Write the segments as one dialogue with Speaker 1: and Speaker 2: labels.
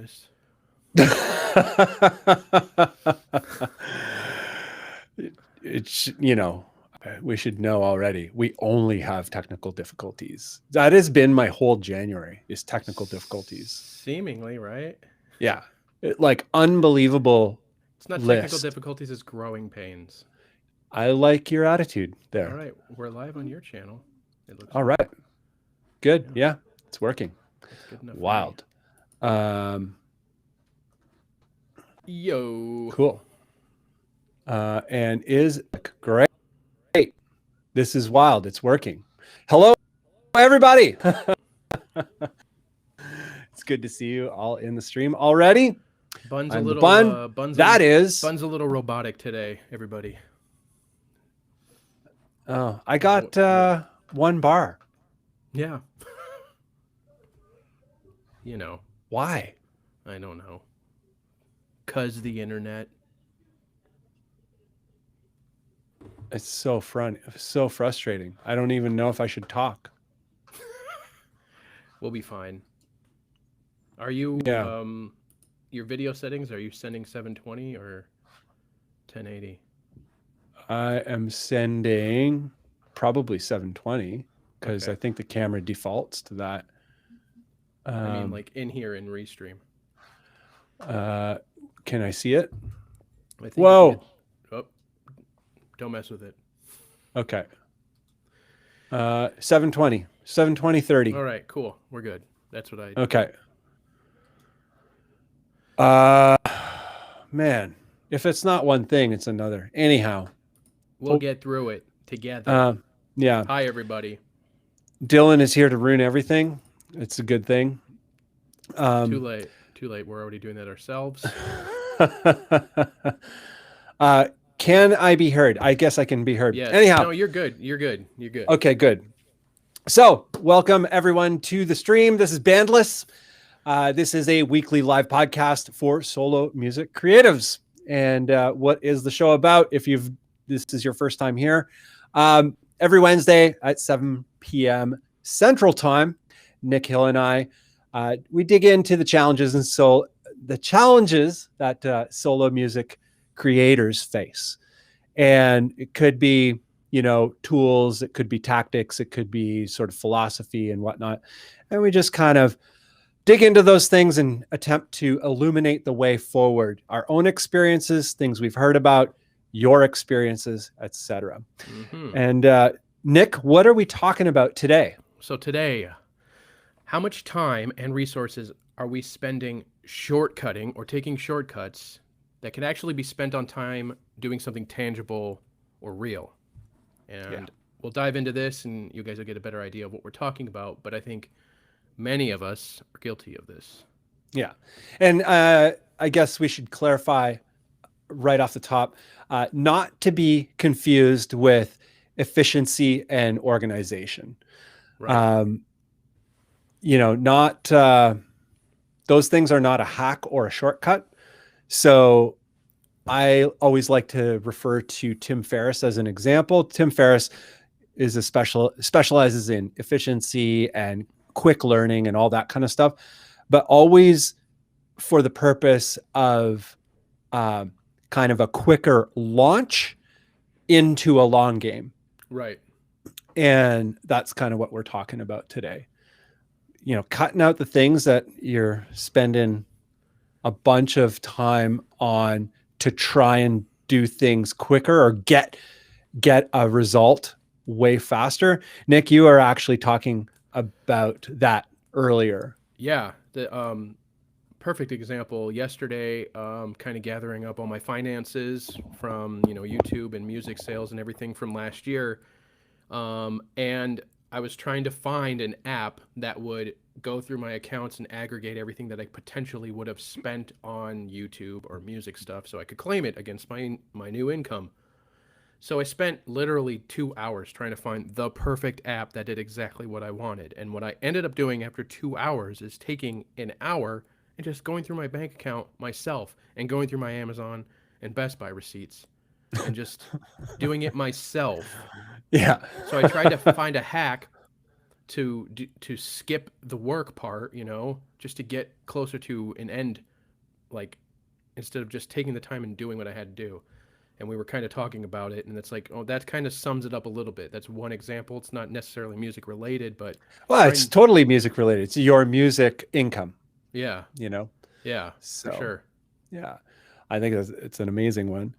Speaker 1: noticed.
Speaker 2: It's, we should know already. We only have technical difficulties. That has been my whole January, is technical difficulties.
Speaker 1: Seemingly, right?
Speaker 2: Yeah. Like unbelievable
Speaker 1: It's not technical
Speaker 2: list.
Speaker 1: difficulties, it's growing pains.
Speaker 2: I like your attitude there.
Speaker 1: All right, we're live on your channel. It looks
Speaker 2: All right. Good. Yeah, it's working.
Speaker 1: That's good enough.
Speaker 2: Wild.
Speaker 1: Yo.
Speaker 2: Cool. And is great. This is wild. It's working. Hello, everybody. It's good to see you all in the stream already.
Speaker 1: Bunn's
Speaker 2: I'm
Speaker 1: a little
Speaker 2: Bunn.
Speaker 1: Bunn's
Speaker 2: Bunn's
Speaker 1: a little robotic today, everybody.
Speaker 2: Oh, I got one bar.
Speaker 1: Yeah. You know.
Speaker 2: Why?
Speaker 1: I don't know. 'Cause the internet.
Speaker 2: It's so frustrating. I don't even know if I should talk.
Speaker 1: We'll be fine. Are you your video settings, are you sending 720 or 1080?
Speaker 2: I am sending probably 720 because I think the camera defaults to that.
Speaker 1: I mean, like in here in Restream.
Speaker 2: Can I see it?
Speaker 1: I think
Speaker 2: Whoa.
Speaker 1: Don't mess with it.
Speaker 2: Okay. 720, 30.
Speaker 1: All right, cool. We're good. That's what I...
Speaker 2: Okay. Man, if it's not one thing, it's another. Anyhow.
Speaker 1: We'll get through it together.
Speaker 2: Yeah.
Speaker 1: Hi, everybody.
Speaker 2: Dylan is here to ruin everything. It's a good thing.
Speaker 1: Too late. We're already doing that ourselves.
Speaker 2: Can I be heard? I guess I can be heard.
Speaker 1: Yes.
Speaker 2: Anyhow.
Speaker 1: No, you're good.
Speaker 2: Okay, good. So, welcome everyone to the stream. This is Bandless. This is a weekly live podcast for solo music creatives. And what is the show about? If this is your first time here, every Wednesday at 7 p.m. Central Time, Nick Hill and I, we dig into the challenges that solo music creators face. And it could be, tools, it could be tactics, it could be sort of philosophy and whatnot. And we just kind of dig into those things and attempt to illuminate the way forward, our own experiences, things we've heard about, your experiences, etc. Mm-hmm. And Nick, what are we talking about today?
Speaker 1: So today, how much time and resources are we spending shortcutting or taking shortcuts that can actually be spent on time doing something tangible or real? And we'll dive into this and you guys will get a better idea of what we're talking about. But I think many of us are guilty of this.
Speaker 2: Yeah. And I guess we should clarify right off the top, not to be confused with efficiency and organization. Right. Those things are not a hack or a shortcut. So I always like to refer to Tim Ferriss as an example. Tim Ferriss is specializes in efficiency and quick learning and all that kind of stuff, but always for the purpose of kind of a quicker launch into a long game.
Speaker 1: Right.
Speaker 2: And that's kind of what we're talking about today. Cutting out the things that you're spending a bunch of time on to try and do things quicker or get a result way faster. Nick, you are actually talking about that earlier.
Speaker 1: Yeah. The perfect example yesterday, kind of gathering up all my finances from, YouTube and music sales and everything from last year. And I was trying to find an app that would go through my accounts and aggregate everything that I potentially would have spent on YouTube or music stuff so I could claim it against my new income. So I spent literally 2 hours trying to find the perfect app that did exactly what I wanted. And what I ended up doing after 2 hours is taking an hour and just going through my bank account myself and going through my Amazon and Best Buy receipts and just doing it myself.
Speaker 2: Yeah.
Speaker 1: So I tried to find a hack to skip the work part, you know, just to get closer to an end, like instead of just taking the time and doing what I had to do. And we were kind of talking about it, and it's like, oh, that kind of sums it up a little bit. That's one example. It's not necessarily music related, but
Speaker 2: well, it's totally music related. It's your music income.
Speaker 1: Yeah.
Speaker 2: You know?
Speaker 1: Yeah,
Speaker 2: so,
Speaker 1: for sure.
Speaker 2: Yeah. I think it's an amazing one.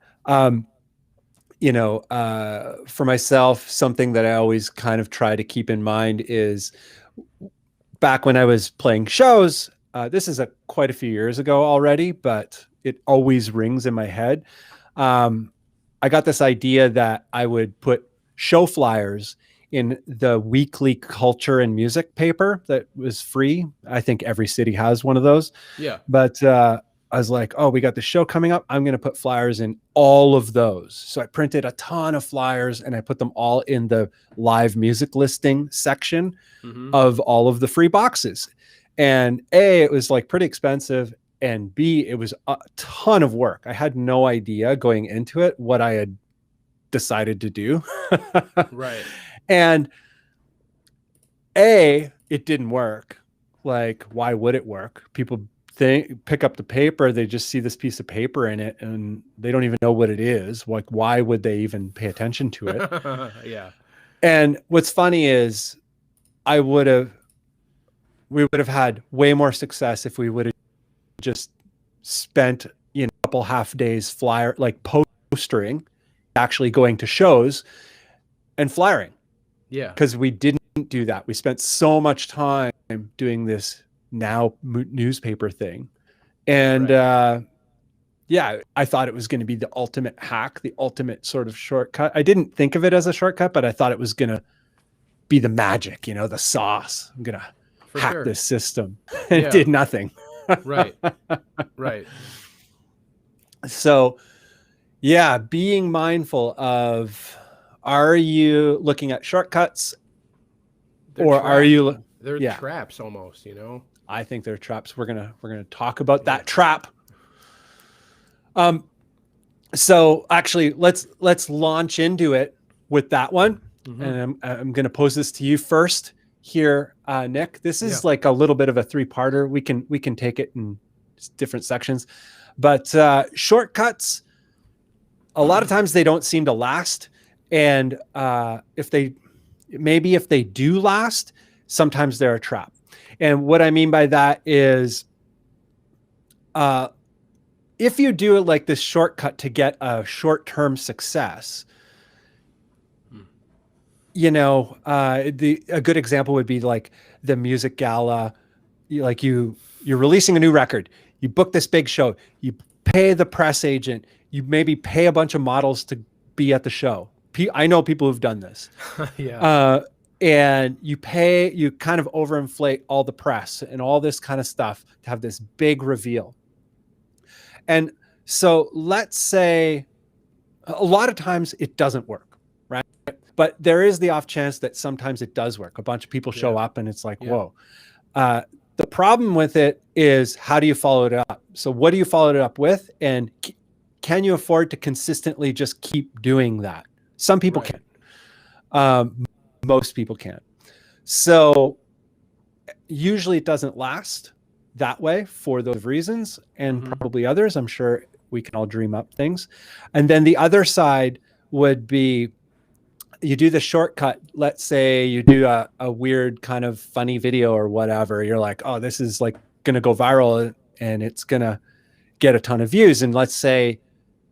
Speaker 2: You know, for myself, something that I always kind of try to keep in mind is back when I was playing shows, this is quite a few years ago already, but it always rings in my head. I got this idea that I would put show flyers in the weekly culture and music paper that was free. I think every city has one of those.
Speaker 1: Yeah.
Speaker 2: But I was like, oh, we got the show coming up. I'm going to put flyers in all of those. So I printed a ton of flyers and I put them all in the live music listing section of all of the free boxes. And A, it was like pretty expensive. And B, it was a ton of work. I had no idea going into it what I had decided to do.
Speaker 1: Right.
Speaker 2: And A, it didn't work. Like, why would it work? People pick up the paper, they just see this piece of paper in it and they don't even know what it is. Like, why would they even pay attention to it?
Speaker 1: Yeah.
Speaker 2: And what's funny is we would have had way more success if we would have just spent, you know, a couple half days like postering, actually going to shows and flyering.
Speaker 1: Yeah.
Speaker 2: Because we didn't do that. We spent so much time doing this now newspaper thing. And yeah, I thought it was going to be the ultimate hack, the ultimate sort of shortcut. I didn't think of it as a shortcut, but I thought it was going to be the magic, you know, the sauce. I'm going to hack this system. And it did nothing.
Speaker 1: Right. Right.
Speaker 2: So, yeah, being mindful of, are you looking at shortcuts are you?
Speaker 1: They're traps almost, you know?
Speaker 2: I think they're traps. We're gonna talk about that trap. So actually, let's launch into it with that one. And I'm gonna pose this to you first here, Nick. This is like a little bit of a three-parter. We can take it in different sections, but shortcuts, a lot of times they don't seem to last, and if they do last, sometimes they're a trap. And what I mean by that is, if you do it like this shortcut to get a short-term success, you know, a good example would be like the music gala. You're releasing a new record, you book this big show, you pay the press agent, you maybe pay a bunch of models to be at the show. I know people who've done this. And you kind of overinflate all the press and all this kind of stuff to have this big reveal. And so let's say a lot of times it doesn't work, right? But there is the off chance that sometimes it does work. A bunch of people show up and it's like, whoa. The problem with it is, how do you follow it up? So what do you follow it up with? And can you afford to consistently just keep doing that? Some people can. Most people can't. So usually it doesn't last that way for those reasons, and probably others. I'm sure we can all dream up things. And then the other side would be, you do the shortcut. Let's say you do a weird kind of funny video or whatever. You're like, oh, this is like going to go viral and it's going to get a ton of views. And let's say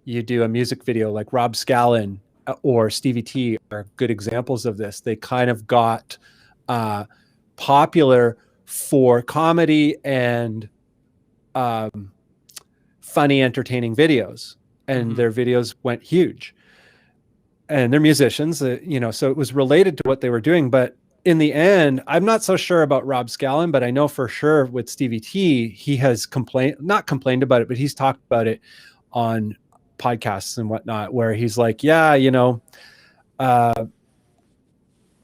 Speaker 2: you do a music video like Rob Scallon or Stevie T are good examples of this. They kind of got popular for comedy and funny, entertaining videos, and their videos went huge. And they're musicians, you know, so it was related to what they were doing. But in the end, I'm not so sure about Rob Scallon, but I know for sure with Stevie T, he has not complained about it, but he's talked about it on podcasts and whatnot, where he's like, yeah, you know, I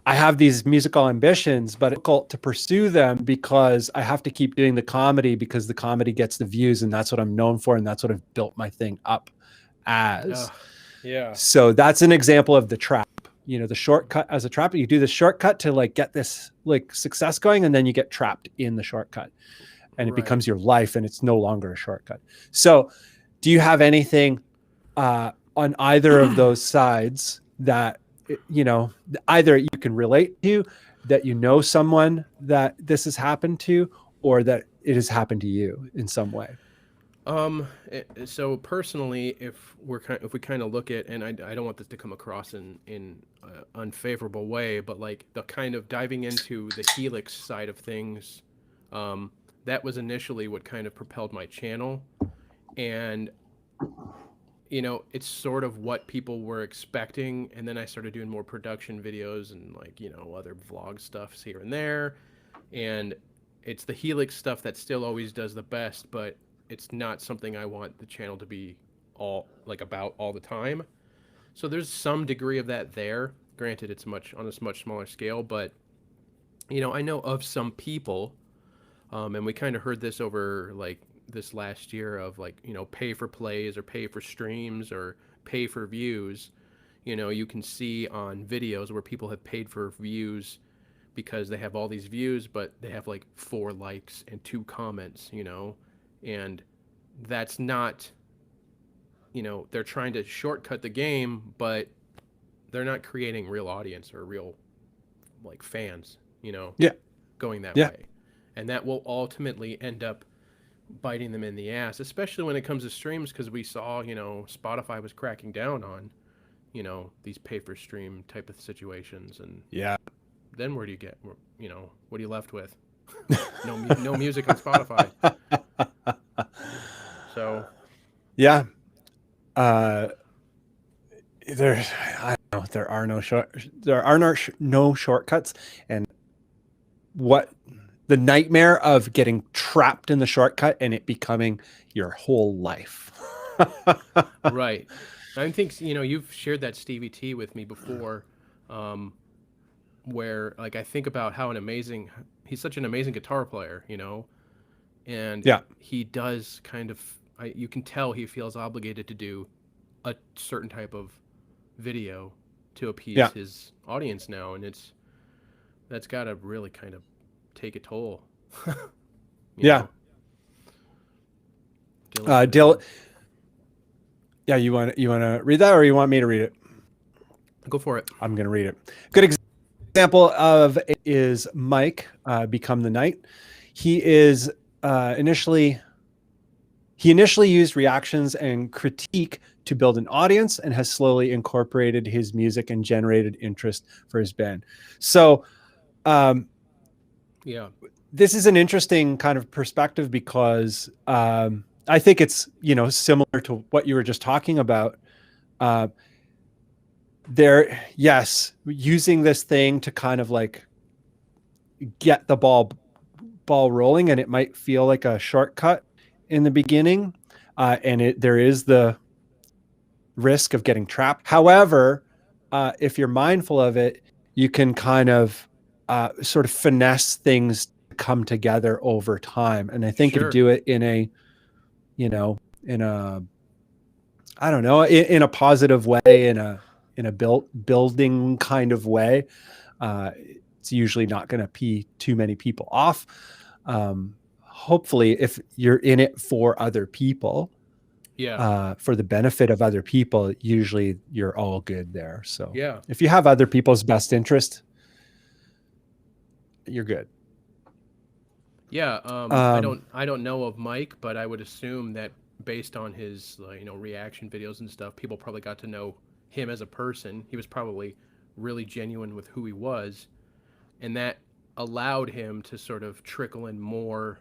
Speaker 2: have these musical ambitions, but it's difficult to pursue them because I have to keep doing the comedy, because the comedy gets the views and that's what I'm known for. And that's what I've built my thing up as.
Speaker 1: Yeah.
Speaker 2: So that's an example of the trap. the shortcut as a trap. You do the shortcut to like get this like success going, and then you get trapped in the shortcut, and it becomes your life, and it's no longer a shortcut. So do you have anything on either of those sides that, either you can relate to, that someone that this has happened to, or that it has happened to you in some way?
Speaker 1: So personally, if we kind of look at, and I don't want this to come across in unfavorable way, but like the kind of diving into the Helix side of things, that was initially what kind of propelled my channel. And, it's sort of what people were expecting. And then I started doing more production videos and like, other vlog stuffs here and there. And it's the Helix stuff that still always does the best, but it's not something I want the channel to be all like about all the time. So there's some degree of that there. Granted, it's on a much smaller scale, but I know of some people, and we kind of heard this over like this last year of like, pay for plays or pay for streams or pay for views. You can see on videos where people have paid for views because they have all these views, but they have like 4 likes and 2 comments, and that's not, they're trying to shortcut the game, but they're not creating real audience or real like fans, going that way. And that will ultimately end up biting them in the ass, especially when it comes to streams, because we saw, Spotify was cracking down on, these pay for stream type of situations. And then where do you get, what are you left with? No music on Spotify. So
Speaker 2: I don't know, there are no shortcuts. And what the nightmare of getting trapped in the shortcut and it becoming your whole life.
Speaker 1: Right. I think, you've shared that Stevie T with me before, where like I think about how he's such an amazing guitar player, and he does kind of, you can tell he feels obligated to do a certain type of video to appease his audience now, and that's got to really kind of take a toll.
Speaker 2: Dylan, you want to read that, or you want me to read it?
Speaker 1: Go for it.
Speaker 2: I'm going to read it. Good example of it is Mike, Become the Night. He is initially used reactions and critique to build an audience, and has slowly incorporated his music and generated interest for his band. So this is an interesting kind of perspective, because I think it's, similar to what you were just talking about. Using this thing to kind of like get the ball rolling, and it might feel like a shortcut in the beginning, and there is the risk of getting trapped. However, if you're mindful of it, you can kind of sort of finesse things to come together over time. And I think to do it in a, in a positive way, in a building kind of way, it's usually not going to pee too many people off. Hopefully, if you're in it for other people, for the benefit of other people, usually you're all good there. So if you have other people's best interest, you're good.
Speaker 1: I don't know of Mike, but I would assume that based on his reaction videos and stuff, people probably got to know him as a person. He was probably really genuine with who he was, and that allowed him to sort of trickle in more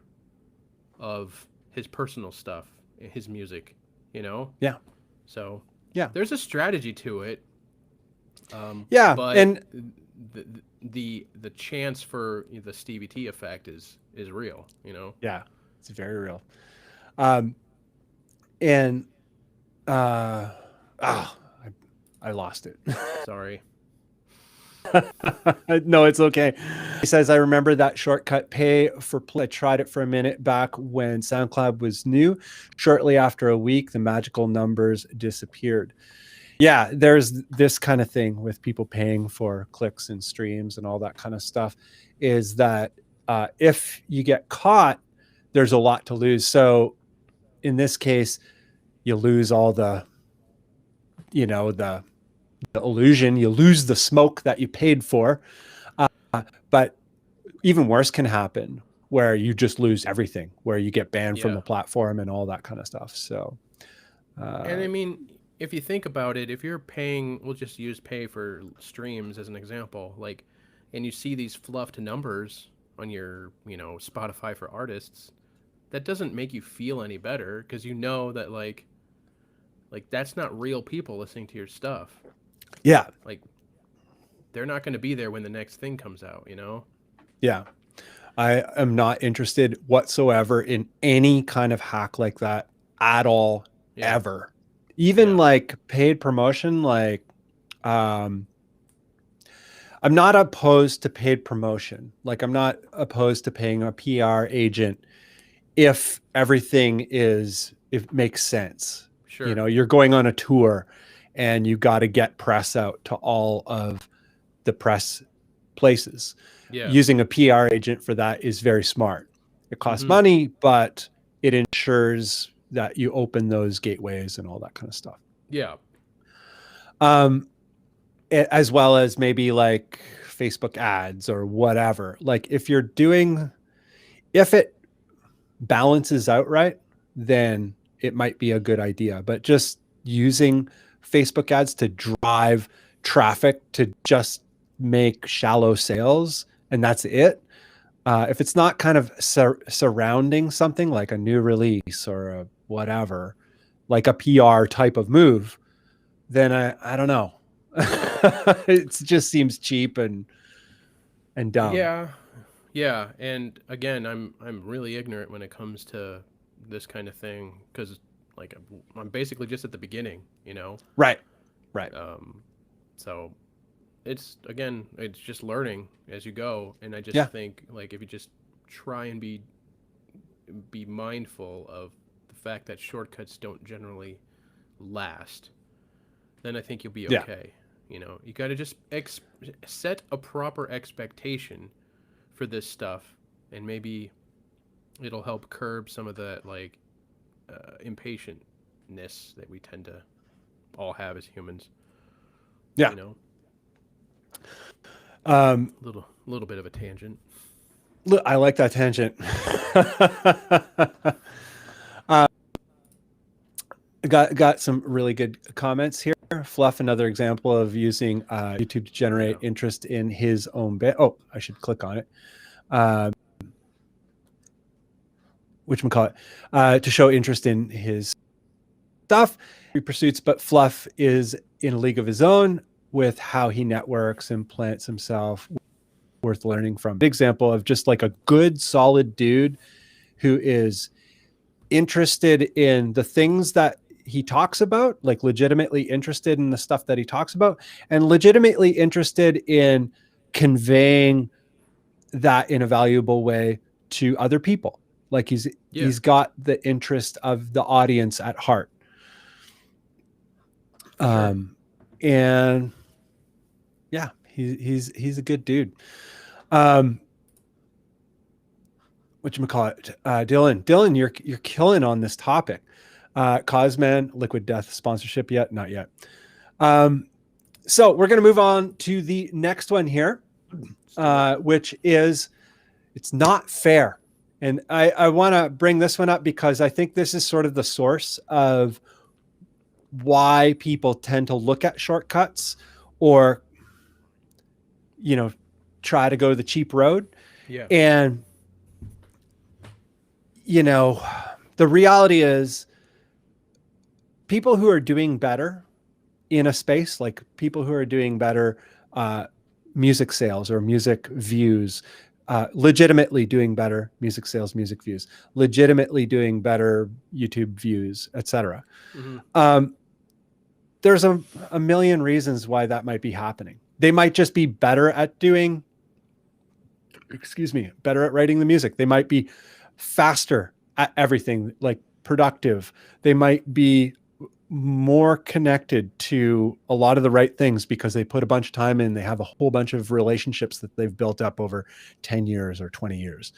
Speaker 1: of his personal stuff, his music, So there's a strategy to it. But
Speaker 2: and
Speaker 1: the chance for the Stevie T effect is real,
Speaker 2: it's very real. I lost it.
Speaker 1: Sorry.
Speaker 2: No, it's okay. He says, I remember that shortcut pay for play. I tried it for a minute back when SoundCloud was new. Shortly after a week, the magical numbers disappeared. Yeah, there's this kind of thing with people paying for clicks and streams and all that kind of stuff, is that if you get caught, there's a lot to lose. So in this case, you lose all the, the illusion, you lose the smoke that you paid for. But even worse can happen, where you just lose everything, where you get banned from the platform and all that kind of stuff. So,
Speaker 1: and I mean, if you think about it, if you're paying, we'll just use pay for streams as an example, like, and you see these fluffed numbers on your, Spotify for artists, that doesn't make you feel any better, because you know that like that's not real people listening to your stuff.
Speaker 2: Yeah.
Speaker 1: Like, they're not going to be there when the next thing comes out,
Speaker 2: Yeah. I am not interested whatsoever in any kind of hack like that at all, ever. Even like paid promotion, like, I'm not opposed to paid promotion. Like, I'm not opposed to paying a PR agent if everything if makes sense.
Speaker 1: Sure.
Speaker 2: You're going on a tour and you got to get press out to all of the press places.
Speaker 1: Yeah.
Speaker 2: Using a PR agent for that is very smart. It costs money, but it ensures that you open those gateways and all that kind of stuff.
Speaker 1: Yeah.
Speaker 2: As well as maybe like Facebook ads or whatever. Like, if it balances out right, then it might be a good idea. But just using Facebook ads to drive traffic to just make shallow sales, and that's it. If it's not kind of surrounding something like a new release or a whatever, like a PR type of move, then I don't know. It just seems cheap and dumb.
Speaker 1: Yeah. And again, I'm really ignorant when it comes to this kind of thing, because like I'm basically just at the beginning,
Speaker 2: Right.
Speaker 1: So it's just learning as you go, and I just think, like, if you just try and be mindful of the fact that shortcuts don't generally last, then I think you'll be okay. You got to just set a proper expectation for this stuff, and maybe it'll help curb some of that like impatientness that we tend to all have as humans.
Speaker 2: Yeah.
Speaker 1: Little bit of a tangent.
Speaker 2: I like that tangent. Got some really good comments here. Fluff, another example of using YouTube to generate interest in his own bit. Oh, I should click on it. To show interest in his stuff, pursuits, but Fluff is in a league of his own with how he networks and plants himself. Worth learning from. Big example of just like a good, solid dude who is interested in the things that he talks about, like legitimately interested in the stuff that he talks about, and legitimately interested in conveying that in a valuable way to other people. Like he's got the interest of the audience at heart. And yeah, he's a good dude. Whatchamacallit, Dylan, you're killing on this topic. Cosman, Liquid Death sponsorship yet? Not yet. So we're going to move on to the next one here, which is, it's not fair. And I want to bring this one up because I think this is sort of the source of why people tend to look at shortcuts or, try to go the cheap road.
Speaker 1: Yeah.
Speaker 2: And, the reality is people who are doing better in a space, like people who are doing better music sales or music views, legitimately doing better music sales, music views, legitimately doing better YouTube views, etc. There's a million reasons why that might be happening. They might just be better at better at writing the music. They might be faster at everything, like productive. They might be more connected to a lot of the right things because they put a bunch of time in. They have a whole bunch of relationships that they've built up over 10 years or 20 years.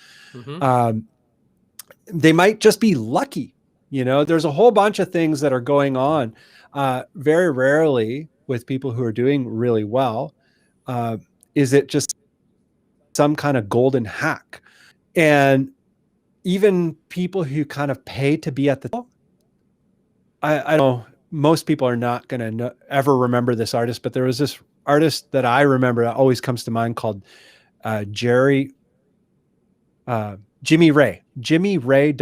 Speaker 2: They might just be lucky. There's a whole bunch of things that are going on. Very rarely with people who are doing really well, is it just some kind of golden hack. And even people who kind of pay to be at the top, I know most people are not going to ever remember this artist, but there was this artist that I remember that always comes to mind called Jimmy Ray, Wray,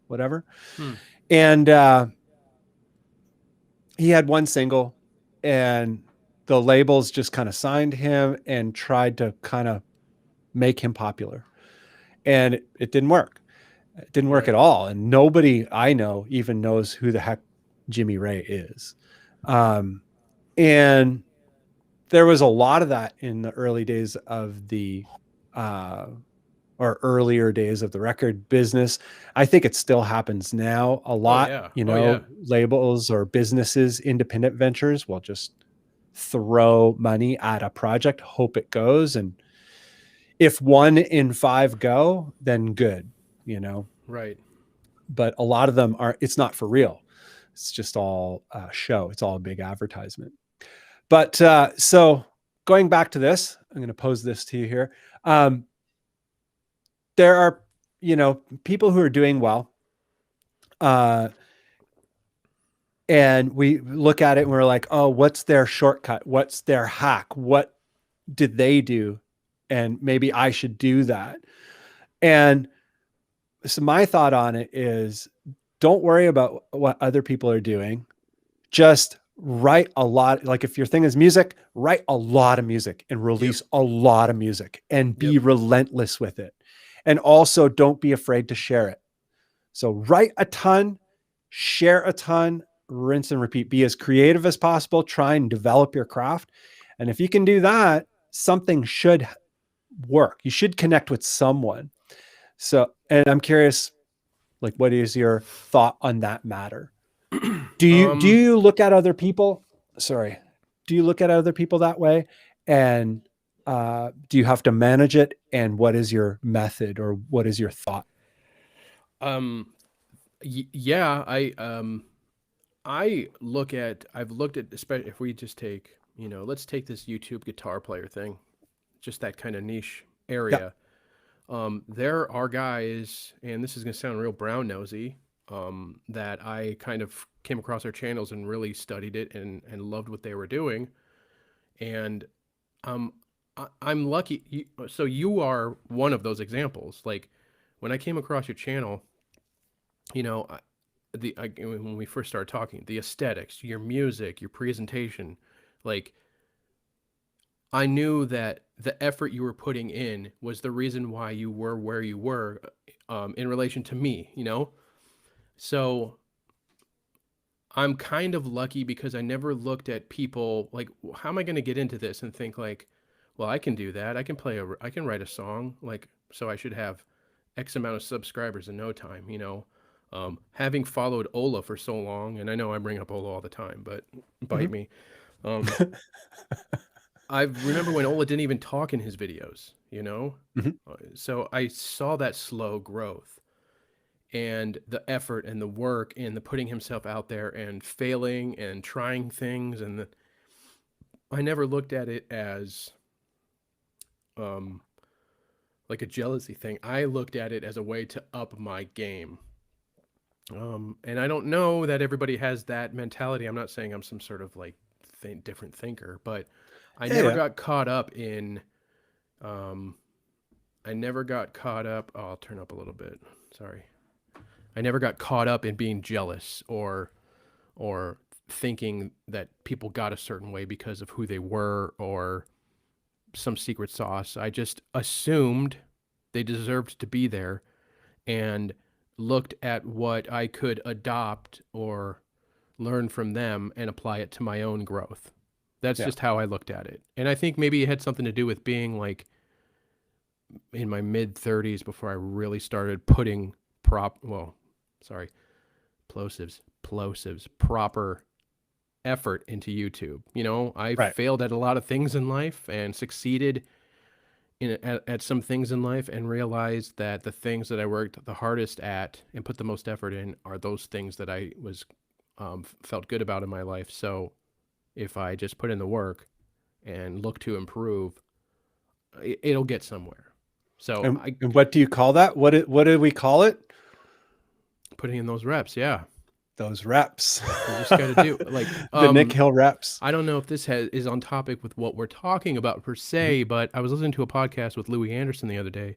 Speaker 2: whatever. And he had one single, and the labels just kind of signed him and tried to kind of make him popular. And it didn't work. It didn't work at all. And nobody I know even knows who the heck Jimmy Ray is. And there was a lot of that in the early days of the or earlier days of the record business. I think it still happens now a lot. Labels or businesses, independent ventures will just throw money at a project, hope it goes. And if 1 in 5 go, then good,
Speaker 1: Right.
Speaker 2: But a lot of them it's not for real. It's just all show. It's all a big advertisement. But so going back to this, I'm going to pose this to you here. There are, people who are doing well. And we look at it and we're like, oh, what's their shortcut? What's their hack? What did they do? And maybe I should do that. And so my thought on it is, don't worry about what other people are doing. Just write a lot. Like if your thing is music, write a lot of music and release a lot of music and be relentless with it. And also don't be afraid to share it. So write a ton, share a ton, rinse and repeat. Be as creative as possible. Try and develop your craft. And if you can do that, something should work. You should connect with someone. So, and I'm curious, like, what is your thought on that matter? Do you look at other people? Sorry. Do you look at other people that way? And do you have to manage it? And what is your method, or what is your thought?
Speaker 1: Yeah, I've looked at, especially if we just take, let's take this YouTube guitar player thing, just that kind of niche area. There are guys, and this is going to sound real brown nosy, that I kind of came across their channels and really studied it and loved what they were doing. And I'm lucky. So you are one of those examples. Like when I came across your channel, when we first started talking, the aesthetics, your music, your presentation, like I knew that the effort you were putting in was the reason why you were where you were, in relation to me, So I'm kind of lucky because I never looked at people like, how am I going to get into this and think like, well, I can do that. I can write a song, like, so I should have X amount of subscribers in no time, having followed Ola for so long, and I know I bring up Ola all the time, but bite me. I remember when Ola didn't even talk in his videos, So I saw that slow growth and the effort and the work and the putting himself out there and failing and trying things. And I never looked at it as like a jealousy thing. I looked at it as a way to up my game. And I don't know that everybody has that mentality. I'm not saying I'm some sort of like different thinker, but I never got caught up in, I never got caught up. Oh, I'll turn up a little bit. Sorry. I never got caught up in being jealous or thinking that people got a certain way because of who they were or some secret sauce. I just assumed they deserved to be there and looked at what I could adopt or learn from them and apply it to my own growth. That's just how I looked at it. And I think maybe it had something to do with being like in my mid 30s before I really started putting plosives, plosives, proper effort into YouTube. You know, I
Speaker 2: Right.
Speaker 1: failed at a lot of things in life and succeeded at some things in life, and realized that the things that I worked the hardest at and put the most effort in are those things that I was felt good about in my life. So if I just put in the work and look to improve, it'll get somewhere. So
Speaker 2: And what do you call that? What did we call it?
Speaker 1: putting in those reps, yeah.
Speaker 2: Those reps.
Speaker 1: You just got to do like
Speaker 2: The Nick Hill reps.
Speaker 1: I don't know if this is on topic with what we're talking about per se, but I was listening to a podcast with Louis Anderson the other day.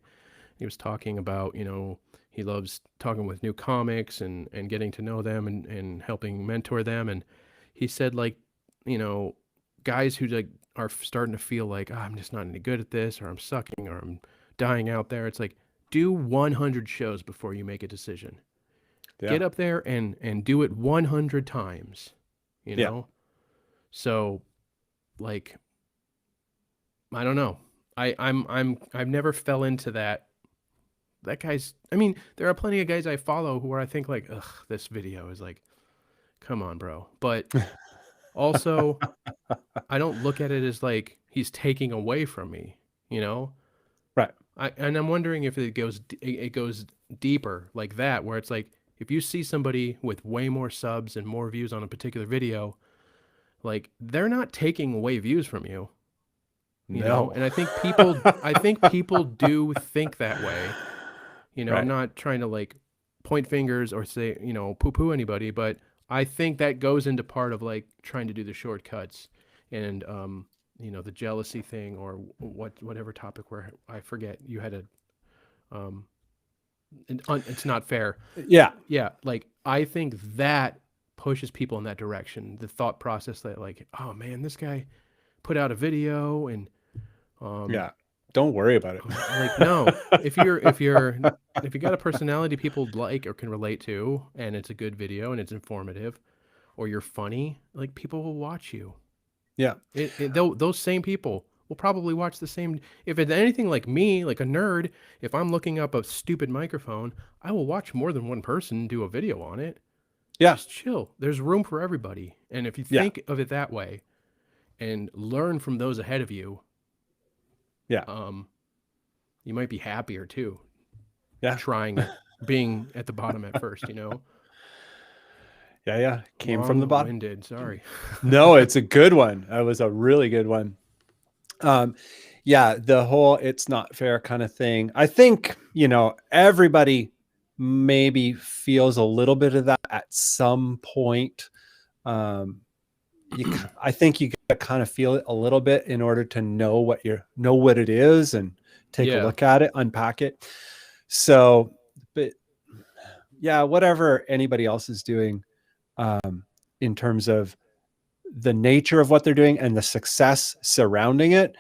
Speaker 1: He was talking about, you know, he loves talking with new comics and getting to know them and helping mentor them. And he said, like, you know, guys who like are starting to feel like, oh, I'm just not any good at this, or I'm sucking, or I'm dying out there. It's like, do 100 shows before you make a decision.
Speaker 2: Yeah.
Speaker 1: Get up there and do it 100 times, you know?
Speaker 2: Yeah.
Speaker 1: So like, I don't know. I've never fell into that. That guy's, I mean, there are plenty of guys I follow who are, I think like, ugh, this video is like, come on, bro. But also, I don't look at it as like he's taking away from me, you know?
Speaker 2: Right.
Speaker 1: And I'm wondering if it goes deeper like that, where it's like, if you see somebody with way more subs and more views on a particular video, like, they're not taking away views from you. You know? And I think people do think that way. You know,
Speaker 2: Right.
Speaker 1: I'm not trying to like point fingers or say, you know, poo-poo anybody, but I think that goes into part of like trying to do the shortcuts and you know, the jealousy thing, or whatever topic where I forget you had a it's not fair.
Speaker 2: Yeah.
Speaker 1: Yeah, like I think that pushes people in that direction. The thought process that like, oh man, this guy put out a video and
Speaker 2: Yeah. Don't worry about it.
Speaker 1: like, no, if you got a personality people like or can relate to, and it's a good video and it's informative, or you're funny, like, people will watch you.
Speaker 2: Yeah.
Speaker 1: Those same people will probably watch the same. If it's anything like me, like a nerd, if I'm looking up a stupid microphone, I will watch more than one person do a video on it.
Speaker 2: Yeah.
Speaker 1: Just chill. There's room for everybody. And if you
Speaker 2: Yeah.
Speaker 1: think of it that way and learn from those ahead of you,
Speaker 2: Yeah.
Speaker 1: you might be happier too.
Speaker 2: Yeah.
Speaker 1: Trying it, being at the bottom at first, you know?
Speaker 2: Yeah. Yeah. Came from the bottom.
Speaker 1: Long-winded, sorry.
Speaker 2: No, it's a good one. That was a really good one. Yeah, the whole it's not fair kind of thing. I think, you know, everybody maybe feels a little bit of that at some point. I think you gotta kind of feel it a little bit in order to know what it is and take a look at it, unpack it. So, but yeah, whatever anybody else is doing, in terms of the nature of what they're doing and the success surrounding it,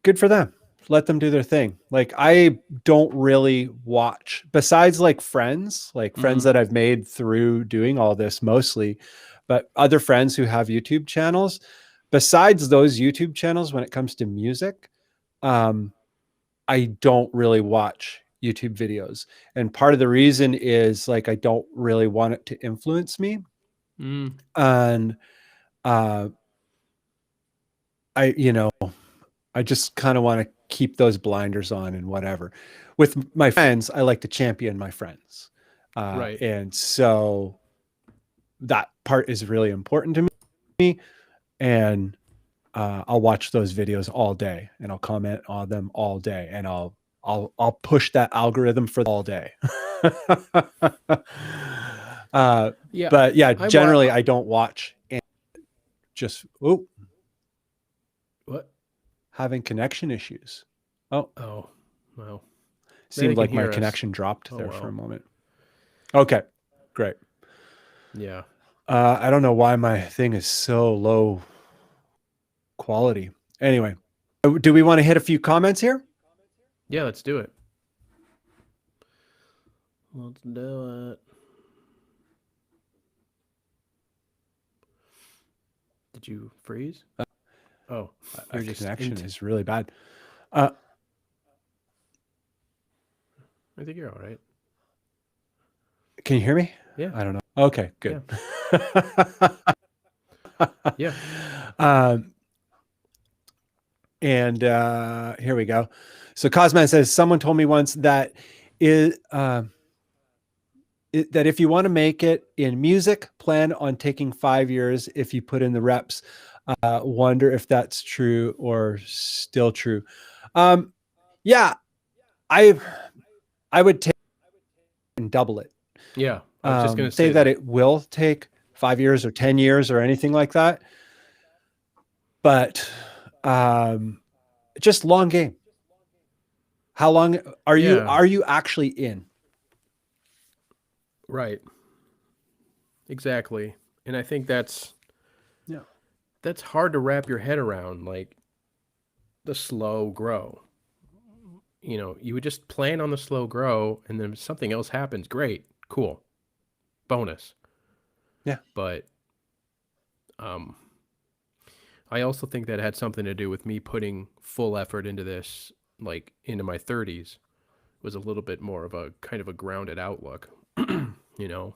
Speaker 2: good for them. Let them do their thing. Like, I don't really watch, besides like friends that I've made through doing all this mostly, but other friends who have YouTube channels. Besides those YouTube channels, when it comes to music, I don't really watch YouTube videos. And part of the reason is like, I don't really want it to influence me. And I just kind of want to keep those blinders on and whatever. With my friends, I like to champion my friends.
Speaker 1: Right.
Speaker 2: And so that part is really important to me. And I'll watch those videos all day and I'll comment on them all day. And I'll push that algorithm for all day.
Speaker 1: Yeah.
Speaker 2: But yeah, generally I don't watch and just,
Speaker 1: what?
Speaker 2: Having connection issues. Oh,
Speaker 1: wow.
Speaker 2: Seemed like my connection dropped there for a moment. Okay, great.
Speaker 1: Yeah.
Speaker 2: I don't know why my thing is so low quality. Anyway, do we want to hit a few comments here?
Speaker 1: Yeah, let's do it. Let's do it. Did you freeze? Oh,
Speaker 2: your connection is really bad. I
Speaker 1: think you're all right.
Speaker 2: Can you hear me?
Speaker 1: Yeah.
Speaker 2: I don't know. Okay,
Speaker 1: Yeah.
Speaker 2: good.
Speaker 1: Yeah.
Speaker 2: um, and here we go. So Cosman says, someone told me once that is that if you want to make it in music, plan on taking 5 years if you put in the reps. Wonder if that's true or still true. Yeah, I would take and double it.
Speaker 1: Yeah. I was just going to
Speaker 2: Say
Speaker 1: say
Speaker 2: that
Speaker 1: that.
Speaker 2: it will take 5 years or 10 years or anything like that. But just long game. How long are
Speaker 1: Yeah.
Speaker 2: you actually in?
Speaker 1: Right. Exactly. And I think
Speaker 2: Yeah.
Speaker 1: that's hard to wrap your head around, like the slow grow. You know, you would just plan on the slow grow, and then if something else happens, great, cool, bonus.
Speaker 2: Yeah.
Speaker 1: But um, I also think that had something to do with me putting full effort into this, like into my 30s, was a little bit more of a kind of a grounded outlook. You know,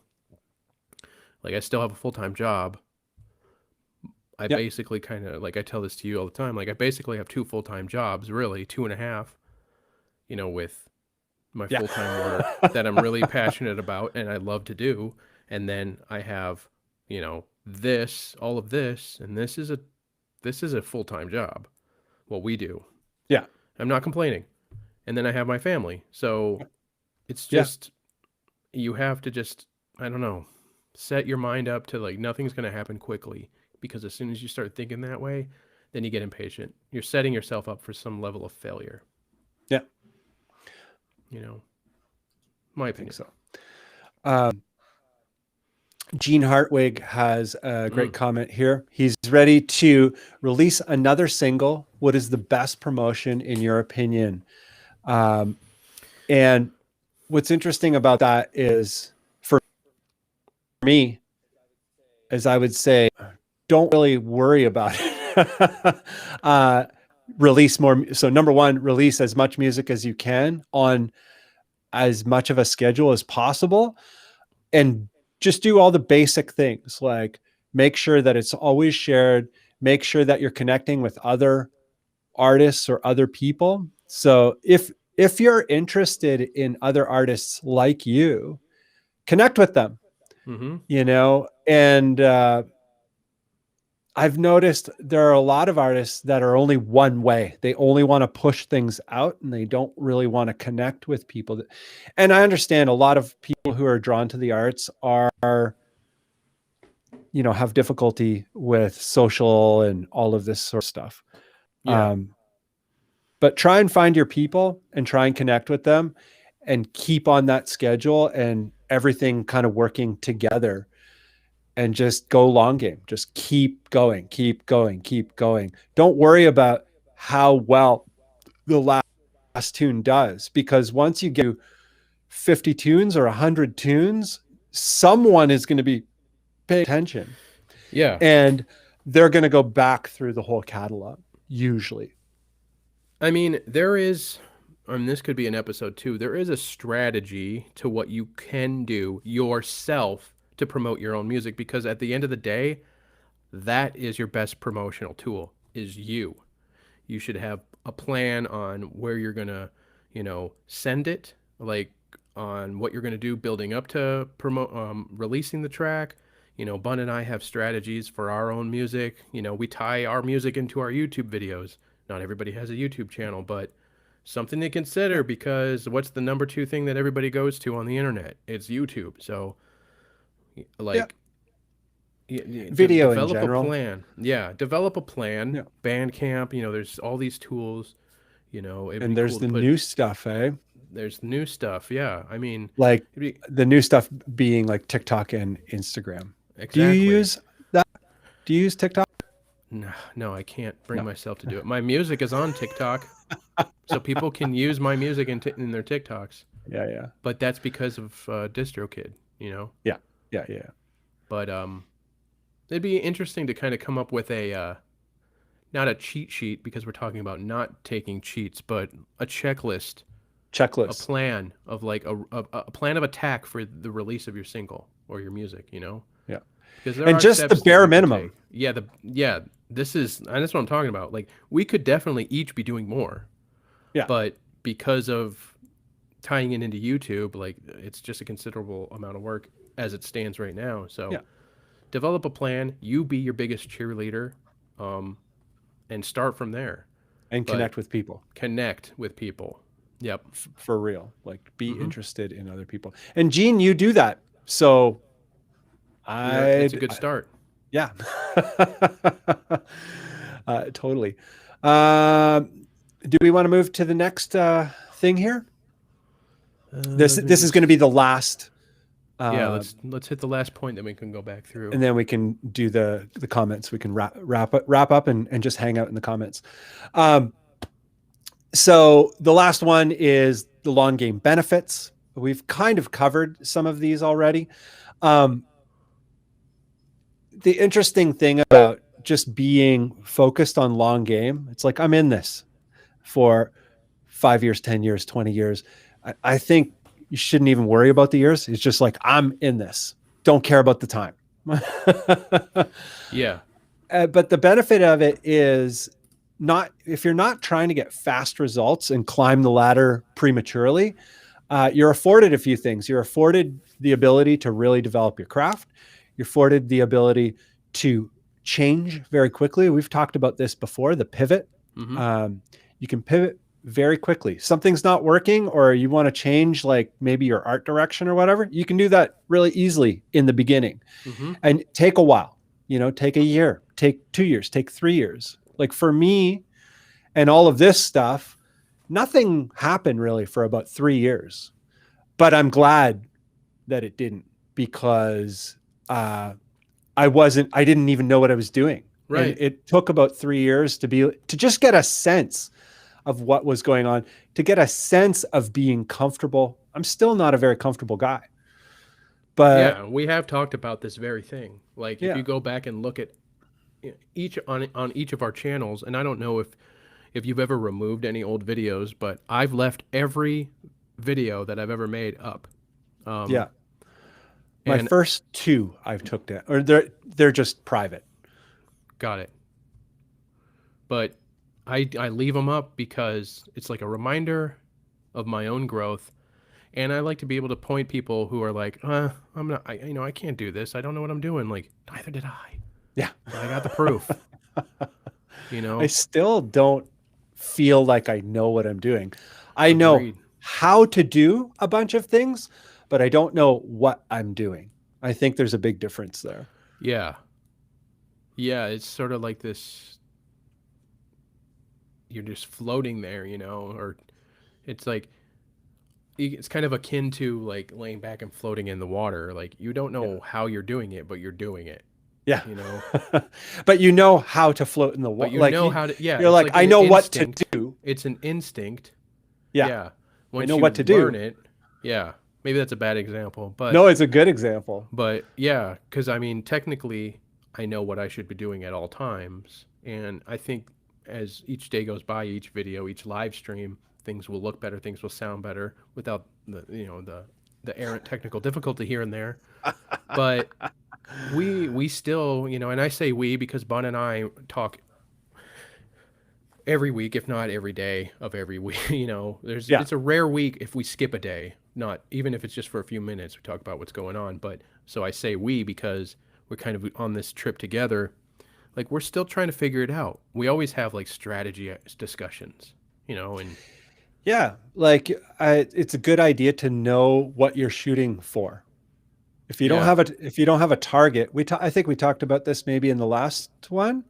Speaker 1: like I still have a full time job. I
Speaker 2: Yeah.
Speaker 1: basically kind of like I tell this to you all the time. Like I basically have two full time jobs, really two and a half. You know, with my
Speaker 2: Yeah.
Speaker 1: full time work that I'm really passionate about and I love to do, and then I have, you know, this, all of this, and this is a full time job. What we do.
Speaker 2: Yeah.
Speaker 1: I'm not complaining. And then I have my family. So it's
Speaker 2: Yeah.
Speaker 1: just you have to just I don't know, set your mind up to like nothing's going to happen quickly because as soon as you start thinking that way, then you get impatient. You're setting yourself up for some level of failure,
Speaker 2: Yeah.
Speaker 1: you know. My
Speaker 2: I think
Speaker 1: opinion.
Speaker 2: so. Gene Hartwig has a great
Speaker 1: Mm.
Speaker 2: comment here. He's ready to release another single. What is the best promotion in your opinion? And what's interesting about that is for me, as I would say, don't really worry about it. Release more. So number one, release as much music as you can on as much of a schedule as possible. And just do all the basic things like make sure that it's always shared, make sure that you're connecting with other artists or other people. So if you're interested in other artists like you, connect with them,
Speaker 1: Mm-hmm.
Speaker 2: and I've noticed there are a lot of artists that are only one way. They only want to push things out and they don't really want to connect with people. And I understand a lot of people who are drawn to the arts are, have difficulty with social and all of this sort of stuff.
Speaker 1: Yeah.
Speaker 2: But try and find your people and try and connect with them and keep on that schedule and everything kind of working together and just go long game. Just keep going, keep going, keep going. Don't worry about how well the last tune does, because once you get 50 tunes or 100 tunes, someone is going to be paying attention
Speaker 1: Yeah.
Speaker 2: and they're going to go back through the whole catalog usually.
Speaker 1: I mean, this could be an episode too. There is a strategy to what you can do yourself to promote your own music because at the end of the day, that is your best promotional tool is you. You should have a plan on where you're going to, send it, like on what you're going to do building up to promote releasing the track. Bunn and I have strategies for our own music. We tie our music into our YouTube videos. Not everybody has a YouTube channel, but something to consider because what's the number two thing that everybody goes to on the internet? It's YouTube. So,
Speaker 2: Yeah.
Speaker 1: like,
Speaker 2: Video in
Speaker 1: develop a
Speaker 2: general.
Speaker 1: plan. Yeah, develop a plan.
Speaker 2: Yeah.
Speaker 1: Bandcamp. There's all these tools. It'd
Speaker 2: And
Speaker 1: be
Speaker 2: there's
Speaker 1: cool to
Speaker 2: the
Speaker 1: put.
Speaker 2: new stuff, eh?
Speaker 1: There's new stuff. Yeah, I mean,
Speaker 2: Like
Speaker 1: it'd be
Speaker 2: the new stuff being like TikTok and Instagram. Do you
Speaker 1: exactly.
Speaker 2: use that? Do you use TikTok?
Speaker 1: No, no, I can't bring
Speaker 2: No.
Speaker 1: myself to do it. My music is on TikTok, so people can use my music in their TikToks.
Speaker 2: Yeah, yeah.
Speaker 1: But that's because of DistroKid.
Speaker 2: Yeah. Yeah, yeah.
Speaker 1: But it'd be interesting to kind of come up with a not a cheat sheet because we're talking about not taking cheats, but a checklist a
Speaker 2: checklist.
Speaker 1: plan of like a plan of attack for the release of your single or your music, you know?
Speaker 2: Yeah.
Speaker 1: Because there
Speaker 2: And
Speaker 1: are
Speaker 2: just the
Speaker 1: steps that
Speaker 2: bare
Speaker 1: you can
Speaker 2: minimum.
Speaker 1: take. Yeah, this is, and that's what I'm talking about. Like, we could definitely each be doing more,
Speaker 2: Yeah.
Speaker 1: but because of tying it into YouTube, like, it's just a considerable amount of work as it stands right now. So
Speaker 2: Yeah.
Speaker 1: develop a plan. You be your biggest cheerleader, um, and start from there.
Speaker 2: And
Speaker 1: But
Speaker 2: connect with people.
Speaker 1: connect with people. Yep.
Speaker 2: For real. Like be
Speaker 1: Mm-hmm.
Speaker 2: interested in other people. And Gene, you do that. So
Speaker 1: It's a good start.
Speaker 2: yeah. Totally. Do we want to move to the next thing here? This is going to be the last.
Speaker 1: Yeah, let's hit the last point, then we can go back through.
Speaker 2: And then we can do the comments. We can wrap up and just hang out in the comments. So the last one is the long game benefits. We've kind of covered some of these already. The interesting thing about just being focused on long game, it's like, I'm in this for 5 years, 10 years, 20 years. I think you shouldn't even worry about the years. It's just like, I'm in this. Don't care about the time.
Speaker 1: Yeah.
Speaker 2: But the benefit of it is not, if you're not trying to get fast results and climb the ladder prematurely, you're afforded a few things. You're afforded the ability to really develop your craft. You're afforded the ability to change very quickly. We've talked about this before, the pivot.
Speaker 1: Mm-hmm.
Speaker 2: You can pivot very quickly. Something's not working, or you want to change like maybe your art direction or whatever. You can do that really easily in the beginning,
Speaker 1: Mm-hmm.
Speaker 2: and take a while, take a year, take 2 years, take 3 years. Like for me and all of this stuff, nothing happened really for about 3 years, but I'm glad that it didn't, because I didn't even know what I was doing.
Speaker 1: Right.
Speaker 2: And it took about 3 years to just get a sense of what was going on, to get a sense of being comfortable. I'm still not a very comfortable guy, but
Speaker 1: yeah, we have talked about this very thing. Like, if
Speaker 2: yeah,
Speaker 1: you go back and look at each on each of our channels, and I don't know if you've ever removed any old videos, but I've left every video that I've ever made up.
Speaker 2: yeah. My
Speaker 1: And
Speaker 2: first 2 I've took down, or they're just private.
Speaker 1: got it. But I leave them up because it's like a reminder of my own growth, and I like to be able to point people who are like, I'm not, I can't do this. I don't know what I'm doing. Like, neither did I.
Speaker 2: Yeah.
Speaker 1: But I got the proof.
Speaker 2: I still don't feel like I know what I'm doing. I know
Speaker 1: Agreed.
Speaker 2: how to do a bunch of things, but I don't know what I'm doing. I think there's a big difference there.
Speaker 1: Yeah. Yeah, it's sort of like this, you're just floating there, or it's like, it's kind of akin to like laying back and floating in the water. Like, you don't know how you're doing it, but you're doing it.
Speaker 2: Yeah.
Speaker 1: You know,
Speaker 2: but you know how to float in the water.
Speaker 1: but you
Speaker 2: Like
Speaker 1: know how to, yeah,
Speaker 2: you're
Speaker 1: it's
Speaker 2: like, I
Speaker 1: an
Speaker 2: know what to
Speaker 1: instinct.
Speaker 2: do.
Speaker 1: It's an instinct.
Speaker 2: Yeah.
Speaker 1: Yeah. Once
Speaker 2: know
Speaker 1: you
Speaker 2: what to
Speaker 1: learn
Speaker 2: do.
Speaker 1: it, yeah. Maybe that's a bad example, but
Speaker 2: No, it's a good example.
Speaker 1: But yeah, because I mean, technically, I know what I should be doing at all times, and I think as each day goes by, each video, each live stream, things will look better, things will sound better without the errant technical difficulty here and there. But we still, and I say we because Bunn and I talk every week, if not every day of every week. It's a rare week if we skip a day, not even if it's just for a few minutes. We talk about what's going on. But so I say we because we're kind of on this trip together. Like, we're still trying to figure it out. We always have like strategy discussions, and
Speaker 2: Yeah, like it's a good idea to know what you're shooting for. If you don't have a target, I think we talked about this maybe in the last one.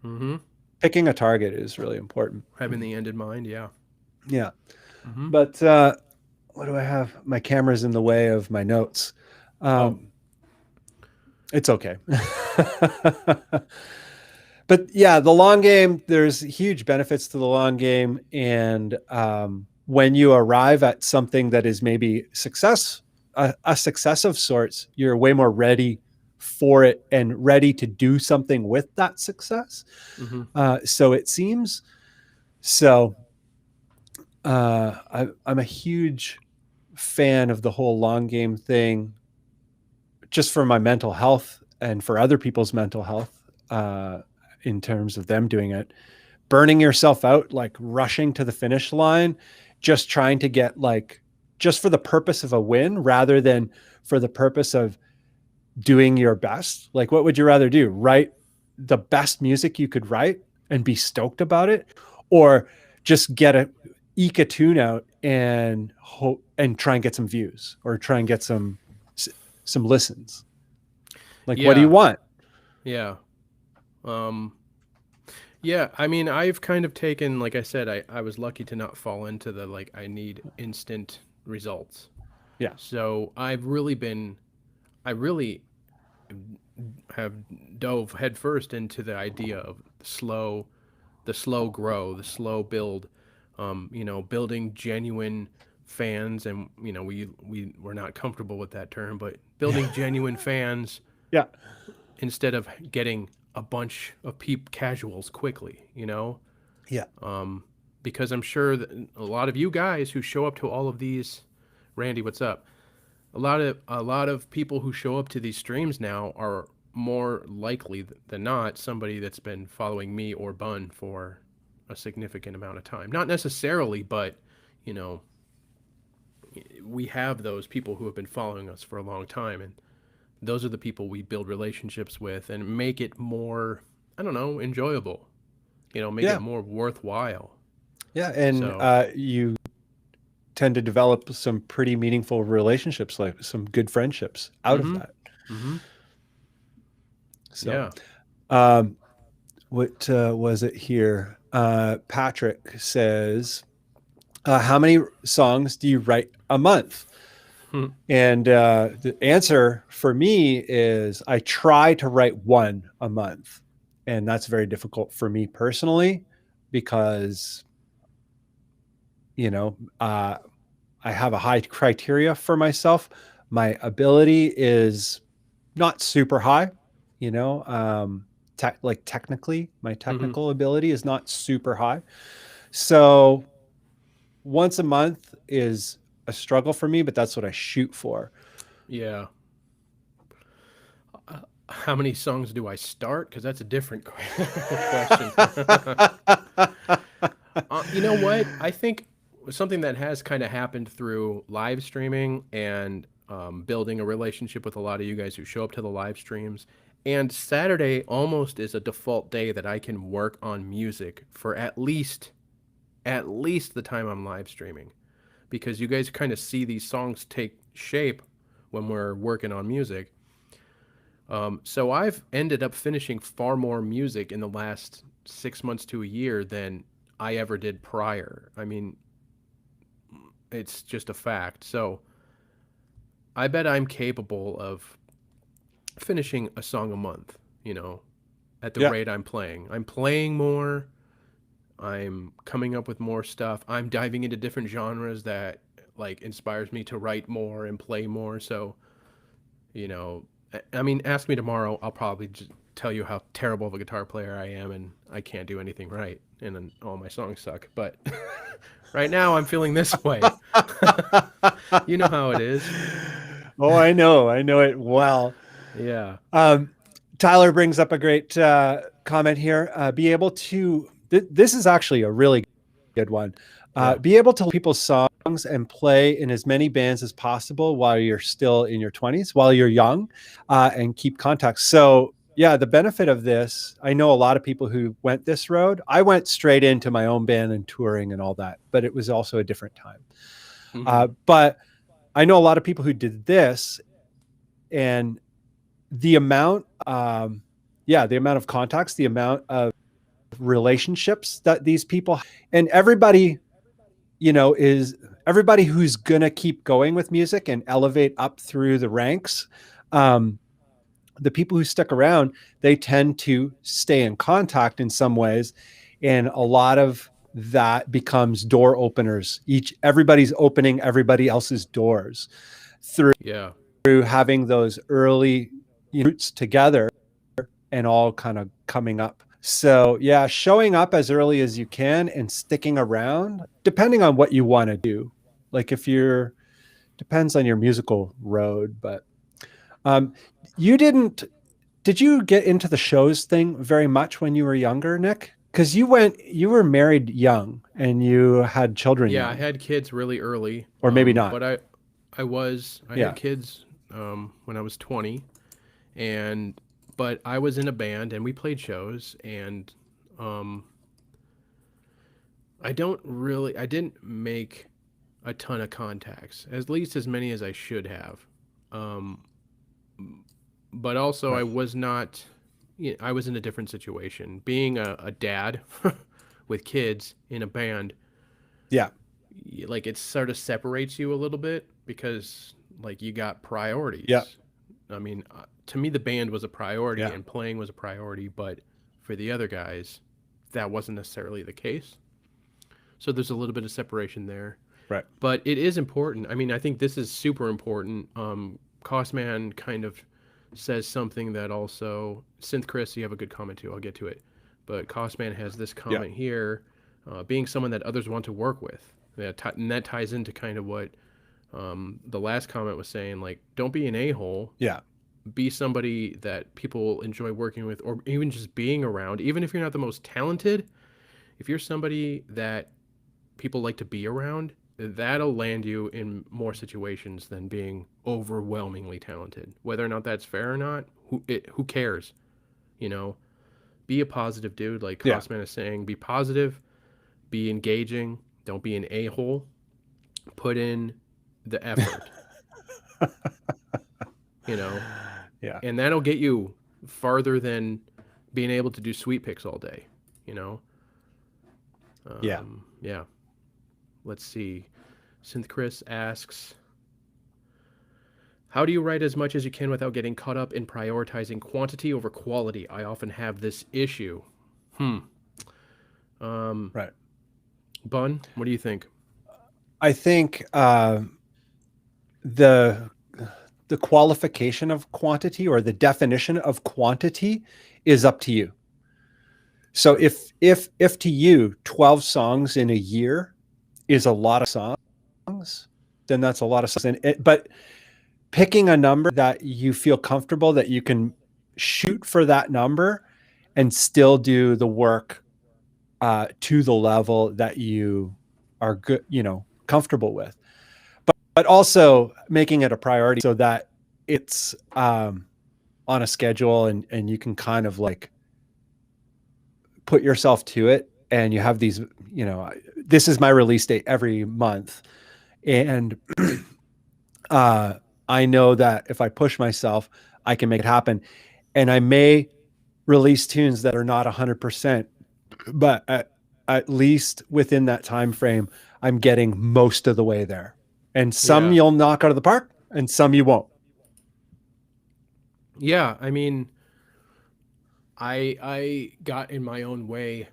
Speaker 1: mm-hmm.
Speaker 2: Picking a target is really important.
Speaker 1: Having the end in mind, yeah.
Speaker 2: Yeah.
Speaker 1: Mm-hmm.
Speaker 2: But what do I have? My camera's in the way of my notes. It's okay. But yeah, the long game, there's huge benefits to the long game. And when you arrive at something that is maybe a success of sorts, you're way more ready for it and ready to do something with that success.
Speaker 1: Mm-hmm.
Speaker 2: So it seems. So I'm a huge fan of the whole long game thing, just for my mental health and for other people's mental health, in terms of them doing it. Burning yourself out, like rushing to the finish line, just trying to get like, just for the purpose of a win rather than for the purpose of doing your best. Like, what would you rather do? Write the best music you could write and be stoked about it, or just eke a tune out and hope and try and get some views or try and get some listens? Like, what do you want?
Speaker 1: Yeah. Yeah, I mean, I've kind of taken, like I said, I was lucky to not fall into the, like, I need instant results.
Speaker 2: Yeah.
Speaker 1: So I really have dove headfirst into the idea of the slow grow, the slow build, building genuine fans. And, we're not comfortable with that term, but building genuine fans.
Speaker 2: Yeah.
Speaker 1: Instead of getting a bunch of casuals quickly,
Speaker 2: Yeah.
Speaker 1: Because I'm sure that a lot of you guys who show up to all of these, Randy, what's up? A lot of people who show up to these streams now are more likely than not somebody that's been following me or Bunn for a significant amount of time. Not necessarily, but we have those people who have been following us for a long time, and those are the people we build relationships with and make it more, I don't know, enjoyable, make it more worthwhile.
Speaker 2: Yeah. And you tend to develop some pretty meaningful relationships, like some good friendships out of that.
Speaker 1: Mm-hmm.
Speaker 2: So, what was it here? Patrick says, how many songs do you write a month? And the answer for me is I try to write one a month. And that's very difficult for me personally because, I have a high criteria for myself. My ability is not super high, technically, my technical ability is not super high. So once a month is a struggle for me, but that's what I shoot for.
Speaker 1: Yeah. How many songs do I start? Because that's a different question. You know what? I think something that has kind of happened through live streaming and building a relationship with a lot of you guys who show up to the live streams. And Saturday almost is a default day that I can work on music for at least the time I'm live streaming. Because you guys kind of see these songs take shape when we're working on music. So I've ended up finishing far more music in the last 6 months to a year than I ever did prior. I mean, it's just a fact. So I bet I'm capable of finishing a song a month, at the rate I'm playing. I'm playing more. I'm coming up with more stuff. I'm diving into different genres that like inspires me to write more and play more. So, I mean, ask me tomorrow. I'll probably just tell you how terrible of a guitar player I am and I can't do anything right. And then all my songs suck. But right now I'm feeling this way. You know how it is.
Speaker 2: Oh, I know it well.
Speaker 1: Yeah.
Speaker 2: Tyler brings up a great comment here. Be able to, this is actually a really good one. Be able to people's songs and play in as many bands as possible while you're still in your 20s, while you're young, and keep contact. So yeah, the benefit of this, I know a lot of people who went this road. I went straight into my own band and touring and all that, but it was also a different time. But I know a lot of people who did this, and the amount of contacts, the amount of relationships that these people and everybody, is everybody who's going to keep going with music and elevate up through the ranks. The people who stick around, they tend to stay in contact in some ways. And a lot of that becomes door openers. Everybody's opening everybody else's doors through having those early roots together and all kind of coming up. So yeah, showing up as early as you can and sticking around, depending on what you want to do. Like if you're, depends on your musical road, but um, you did you get into the shows thing very much when you were younger, Nick? Because you were married young and you had children
Speaker 1: Yeah, I
Speaker 2: young,
Speaker 1: had kids really early,
Speaker 2: or maybe not.
Speaker 1: but I had
Speaker 2: Yeah.
Speaker 1: kids when I was 20, and but I was in a band and we played shows, and um, I didn't make a ton of contacts, at least as many as I should have. Um, but also I
Speaker 2: Right.
Speaker 1: was not, I was in a different situation. Being a dad with kids in a band,
Speaker 2: Yeah.
Speaker 1: like it sort of separates you a little bit because like you got
Speaker 2: Yeah.
Speaker 1: priorities. I mean, to me, the band was a priority
Speaker 2: Yeah.
Speaker 1: and playing was a priority, but for the other guys, that wasn't necessarily the case. So there's a little bit of separation there.
Speaker 2: Right.
Speaker 1: But it is important. I mean, I think this is super important. Costman kind of says something that also, Synth Chris, you have a good comment too. I'll get to it. But Costman has this
Speaker 2: Yeah.
Speaker 1: comment here, being someone that others want to work with. And that ties into kind of what the last comment was saying. Like, don't be an a-hole.
Speaker 2: Yeah.
Speaker 1: Be somebody that people enjoy working with, or even just being around. Even if you're not the most talented, if you're somebody that people like to be around, that'll land you in more situations than being overwhelmingly talented. Whether or not that's fair or not, who cares? You know, be a positive dude, like
Speaker 2: Yeah.
Speaker 1: Costman is saying. Be positive, be engaging. Don't be an a-hole. Put in the effort. You know,
Speaker 2: Yeah.
Speaker 1: and that'll get you farther than being able to do sweet picks all day. You know,
Speaker 2: Yeah.
Speaker 1: yeah. Let's see. Synth Chris asks, how do you write as much as you can without getting caught up in prioritizing quantity over quality? I often have this issue.
Speaker 2: Right.
Speaker 1: Bunn, what do you think?
Speaker 2: I think the the qualification of quantity or the definition of quantity is up to you. So if to you 12 songs in a year is a lot of songs, then that's a lot of songs. But picking a number that you feel comfortable that you can shoot for that number and still do the work to the level that you are good, comfortable with. But also making it a priority so that it's on a schedule and you can kind of like put yourself to it, and you have these, this is my release date every month. And I know that if I push myself, I can make it happen. And I may release tunes that are not 100%, but at least within that time frame, I'm getting most of the way there. And some
Speaker 1: Yeah.
Speaker 2: you'll knock out of the park, and some you won't.
Speaker 1: Yeah, I mean, I got in my own way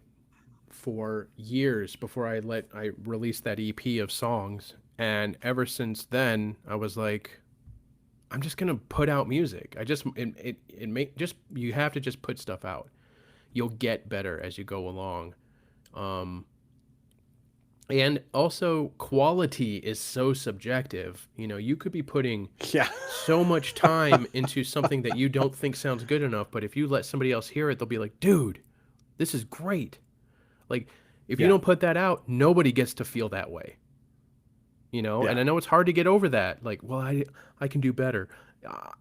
Speaker 1: for years before I released that EP of songs, and ever since then I was like, I'm just gonna put out music. I just it make just you have to just put stuff out. You'll get better as you go along. Um, and also quality is so subjective. You know, you could be putting
Speaker 2: Yeah.
Speaker 1: so much time into something that you don't think sounds good enough, but if you let somebody else hear it, they'll be like, "Dude, this is great." Like if you
Speaker 2: Yeah.
Speaker 1: don't put that out, nobody gets to feel that way. You know, and
Speaker 2: Yeah.
Speaker 1: I know it's hard to get over that. Like, well, I can do better. Uh,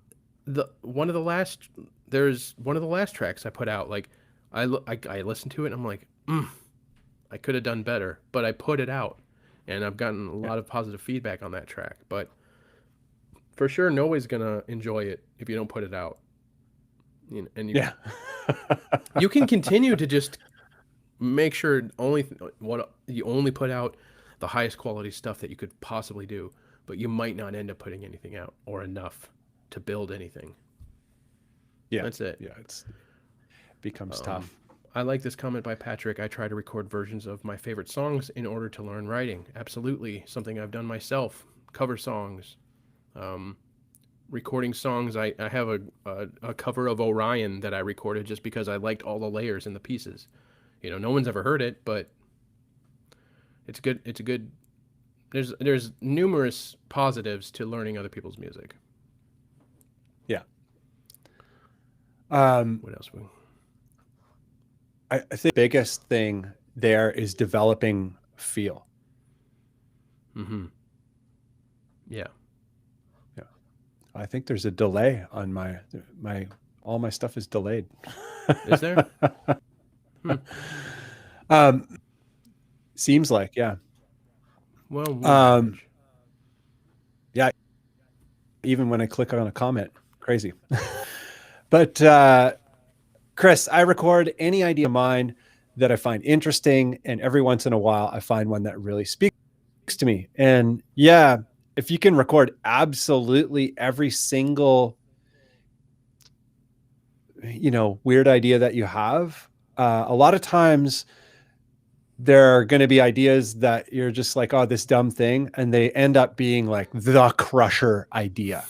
Speaker 1: the one of the last there's one of the last tracks I put out. Like, I listened to it and I'm like, I could have done better, but I put it out, and I've gotten a
Speaker 2: Yeah.
Speaker 1: lot of positive feedback on that track. But for sure, nobody's gonna enjoy it if you don't put it out. You know, and
Speaker 2: Yeah.
Speaker 1: you can continue to just make sure what you only put out the highest quality stuff that you could possibly do, but you might not end up putting anything out or enough to build anything.
Speaker 2: Yeah.
Speaker 1: That's it.
Speaker 2: Yeah. It becomes tough.
Speaker 1: I like this comment by Patrick. I try to record versions of my favorite songs in order to learn writing. Absolutely, something I've done myself. Cover songs. recording songs. I have a cover of Orion that I recorded just because I liked all the layers and the pieces. You know, no one's ever heard it, but it's good. It's a good. There's numerous positives to learning other people's music.
Speaker 2: Yeah.
Speaker 1: What else?
Speaker 2: I think the biggest thing there is developing feel.
Speaker 1: Mm-hmm. Yeah.
Speaker 2: Yeah. I think there's a delay on all my stuff is delayed.
Speaker 1: Is there?
Speaker 2: Seems like, yeah.
Speaker 1: Well, we'll manage.
Speaker 2: Yeah. Even when I click on a comment, crazy. But Chris, I record any idea of mine that I find interesting, and every once in a while I find one that really speaks to me. And yeah, if you can record absolutely every single weird idea that you have, a lot of times there are going to be ideas that you're just like, oh, this dumb thing, and they end up being like the crusher idea.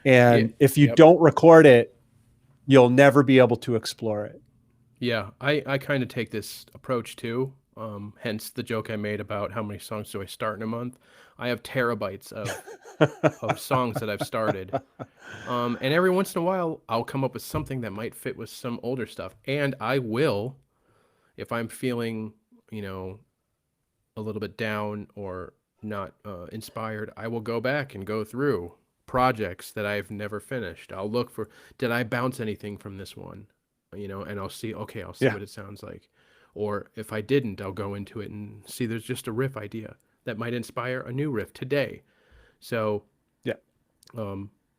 Speaker 2: And if you don't record it, you'll never be able to explore it.
Speaker 1: Yeah, I kind of take this approach too. Hence the joke I made about how many songs do I start in a month. I have terabytes of songs that I've started. And every once in a while, I'll come up with something that might fit with some older stuff. And I will, if I'm feeling, a little bit down or not inspired, I will go back and go through projects that I've never finished. I'll look for, did I bounce anything from this one? And I'll see what it sounds like. Or if I didn't, I'll go into it and see there's just a riff idea that might inspire a new riff today. So,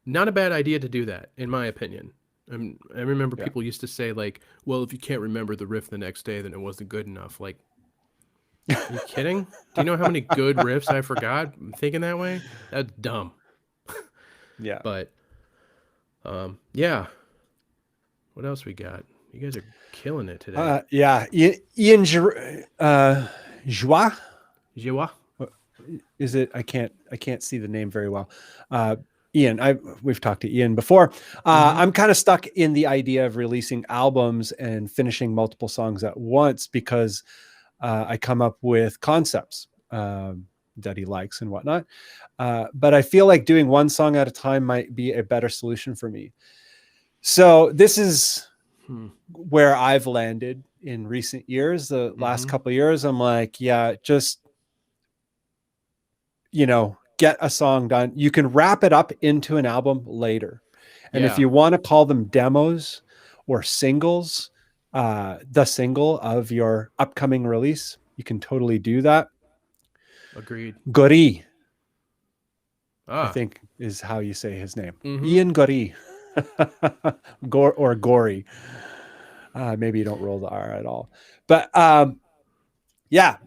Speaker 1: not a bad idea to do that, in my opinion. I remember people used to say, like, well, if you can't remember the riff the next day, then it wasn't good enough. Like, are you kidding? Do you know how many good riffs I forgot? I'm thinking that way? That's dumb.
Speaker 2: Yeah.
Speaker 1: But, yeah. What else we got? You guys are killing it today.
Speaker 2: Ian Joie?
Speaker 1: Joie?
Speaker 2: Is it? I can't see the name very well. Ian, we've talked to Ian before. I'm kind of stuck in the idea of releasing albums and finishing multiple songs at once because I come up with concepts that he likes and whatnot. But I feel like doing one song at a time might be a better solution for me. So this is where I've landed in recent years. The last couple of years, I'm like, just, get a song done. You can wrap it up into an album later. And if you want to call them demos or singles, the single of your upcoming release, you can totally do that.
Speaker 1: Agreed.
Speaker 2: Gori, I think is how you say his name. Ian Gori. Gory. Maybe you don't roll the R at all. But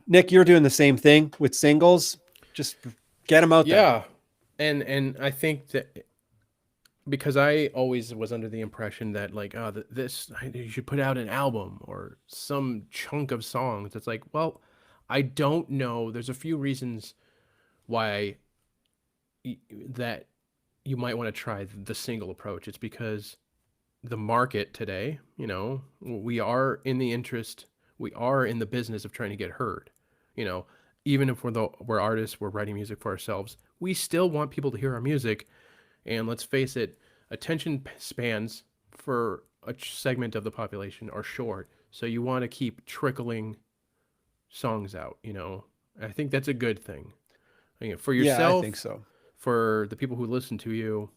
Speaker 2: Nick, you're doing the same thing with singles. Just get them out there.
Speaker 1: Yeah. And I think that because I always was under the impression that like, you should put out an album or some chunk of songs. It's like, well, I don't know. There's a few reasons why that you might want to try the single approach. It's because the market today, we are in the business of trying to get heard. Even if we're artists, we're writing music for ourselves, we still want people to hear our music. And let's face it, attention spans for a segment of the population are short. So you want to keep trickling songs out, I think that's a good thing. For yourself.
Speaker 2: Yeah, I think so.
Speaker 1: For the people who listen to you.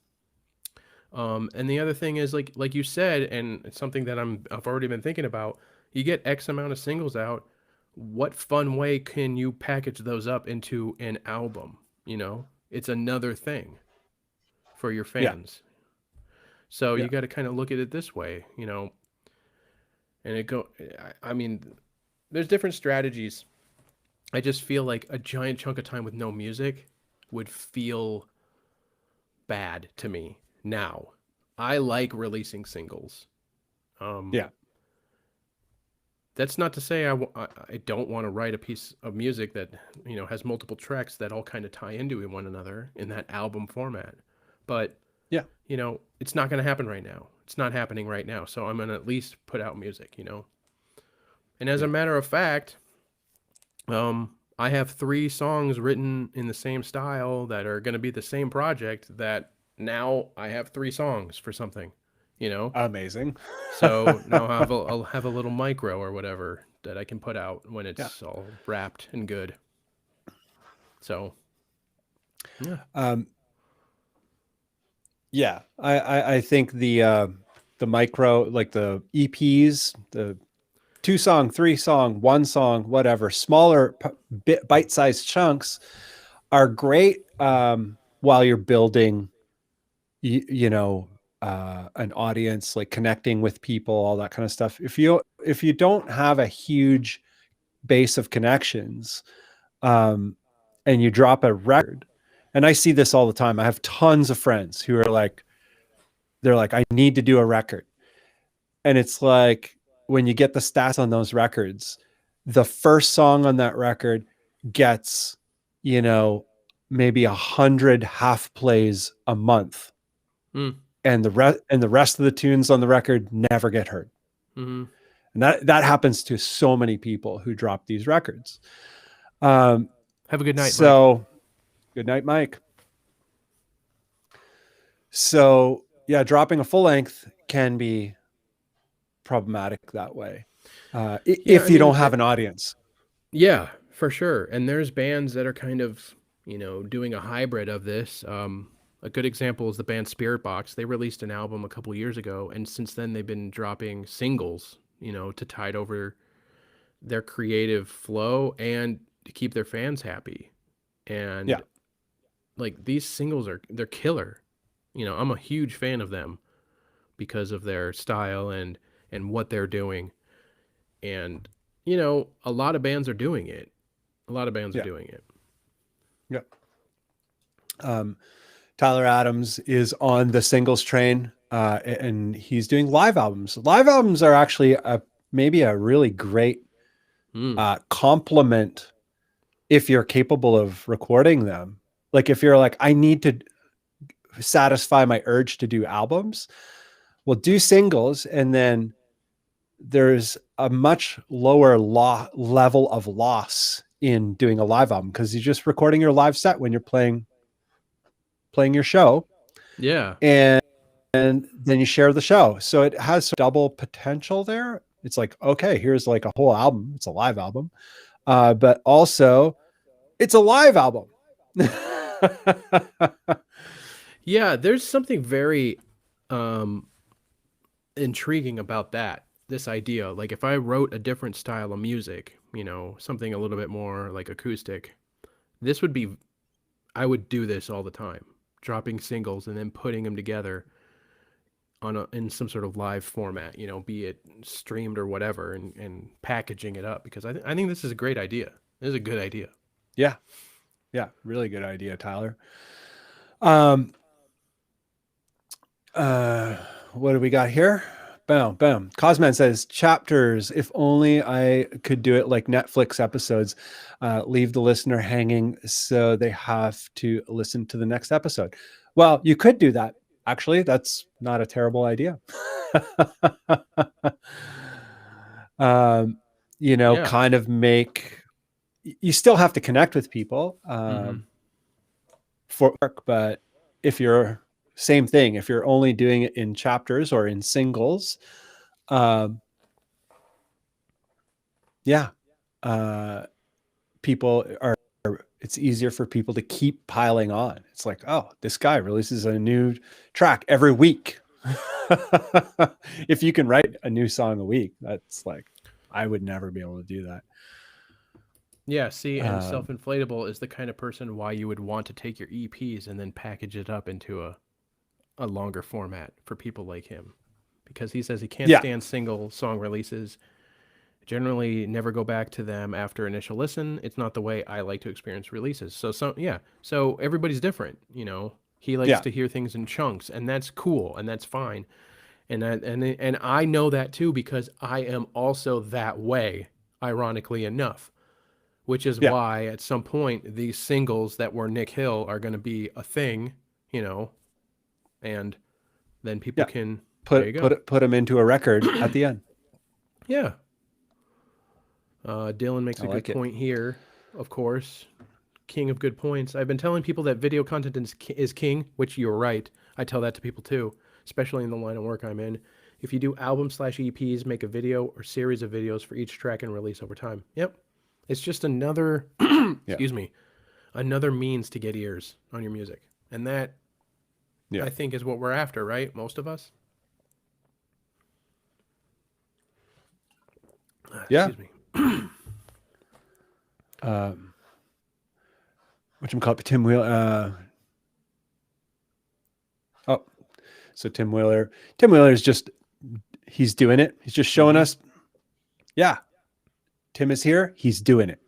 Speaker 1: And the other thing is like you said, and it's something that I've already been thinking about, you get X amount of singles out. What fun way can you package those up into an album? It's another thing for your fans. So you got to kind of look at it this way, and there's different strategies. I just feel like a giant chunk of time with no music would feel bad to me now. I like releasing singles. That's not to say I don't want to write a piece of music that, has multiple tracks that all kind of tie into one another in that album format. But,
Speaker 2: Yeah.
Speaker 1: it's not going to happen right now. It's not happening right now. So I'm going to at least put out music, And as a
Speaker 2: Yeah.
Speaker 1: matter of fact, I have 3 songs written in the same style that are going to be the same project that now I have 3 songs for something.
Speaker 2: Amazing.
Speaker 1: So now I'll have a little micro or whatever that I can put out when
Speaker 2: Yeah.
Speaker 1: it's all wrapped and good. So, yeah.
Speaker 2: Yeah. I think the micro, like the EPs, the 2 song, 3 song, 1 song, whatever, smaller bite-sized chunks are great while you're building, an audience, like connecting with people, all that kind of stuff. If you don't have a huge base of connections, and you drop a record, and I see this all the time. I have tons of friends who are like, they're like, I need to do a record. And it's like, when you get the stats on those records, the first song on that record gets, maybe 100 half plays a month.
Speaker 1: Mm.
Speaker 2: And the rest of the tunes on the record never get heard.
Speaker 1: Mm-hmm.
Speaker 2: And that happens to so many people who drop these records.
Speaker 1: Have a good night,
Speaker 2: so
Speaker 1: Mike.
Speaker 2: Good night, Mike. So yeah, dropping a full length can be problematic that way, if you don't have an audience.
Speaker 1: Yeah, for sure. And there's bands that are kind of, doing a hybrid of this. A good example is the band Spirit Box. They released an album a couple years ago, and since then they've been dropping singles, to tide over their creative flow and to keep their fans happy. And
Speaker 2: Yeah.
Speaker 1: like these singles they're killer. I'm a huge fan of them because of their style and what they're doing. And a lot of bands are doing it. A lot of bands are doing it.
Speaker 2: Yeah. Tyler Adams is on the singles train, and he's doing live albums. Live albums are actually maybe a really great complement if you're capable of recording them. Like if you're like, I need to satisfy my urge to do albums, well, do singles, and then there's a much lower level of loss in doing a live album because you're just recording your live set when you're playing your show.
Speaker 1: Yeah.
Speaker 2: And then you share the show. So it has double potential there. It's like, okay, here's like a whole album. It's a live album. But also it's a live album.
Speaker 1: Yeah, there's something very intriguing about this idea. Like if I wrote a different style of music, something a little bit more like acoustic, I would do this all the time, dropping singles and then putting them together in some sort of live format, be it streamed or whatever, and packaging it up, because I think this is a great idea. This is a good idea.
Speaker 2: Yeah. Yeah. Really good idea, Tyler. What do we got here? Boom, boom. Cosman says, chapters. If only I could do it like Netflix episodes, leave the listener hanging so they have to listen to the next episode. Well, you could do that. Actually, that's not a terrible idea. Kind of you still have to connect with people for work, but if you're same thing, if you're only doing it in chapters or in singles, people it's easier for people to keep piling on. It's like, oh, this guy releases a new track every week. If you can write a new song a week, that's like, I would never be able to do that.
Speaker 1: Yeah, see, and Self-Inflatable is the kind of person why you would want to take your EPs and then package it up into a longer format for people like him, because he says he can't stand single song releases. Generally never go back to them after initial listen. It's not the way I like to experience releases. So everybody's different, He likes to hear things in chunks, and that's cool and that's fine. And I know that too, because I am also that way, ironically enough, which is why at some point these singles that were Nick Hill are going to be a thing, and then people
Speaker 2: Yeah.
Speaker 1: can there you go.
Speaker 2: Put them into a record at the end.
Speaker 1: Yeah. Dylan makes
Speaker 2: I
Speaker 1: a
Speaker 2: like
Speaker 1: good
Speaker 2: it.
Speaker 1: point here, of course. King of good points. I've been telling people that video content is king, which you're right. I tell that to people too, especially in the line of work I'm in. If you do album/EPs, make a video or series of videos for each track and release over time. Yep. It's just another,
Speaker 2: Yeah.
Speaker 1: excuse me, another means to get ears on your music. And that,
Speaker 2: Yeah.
Speaker 1: I think, is what we're after, right? Most of us?
Speaker 2: Yeah.
Speaker 1: Excuse me.
Speaker 2: Whatchamacallit, Tim Wheeler. Oh, so Tim Wheeler is just, he's doing it. He's just showing us, yeah, Tim is here. He's doing it.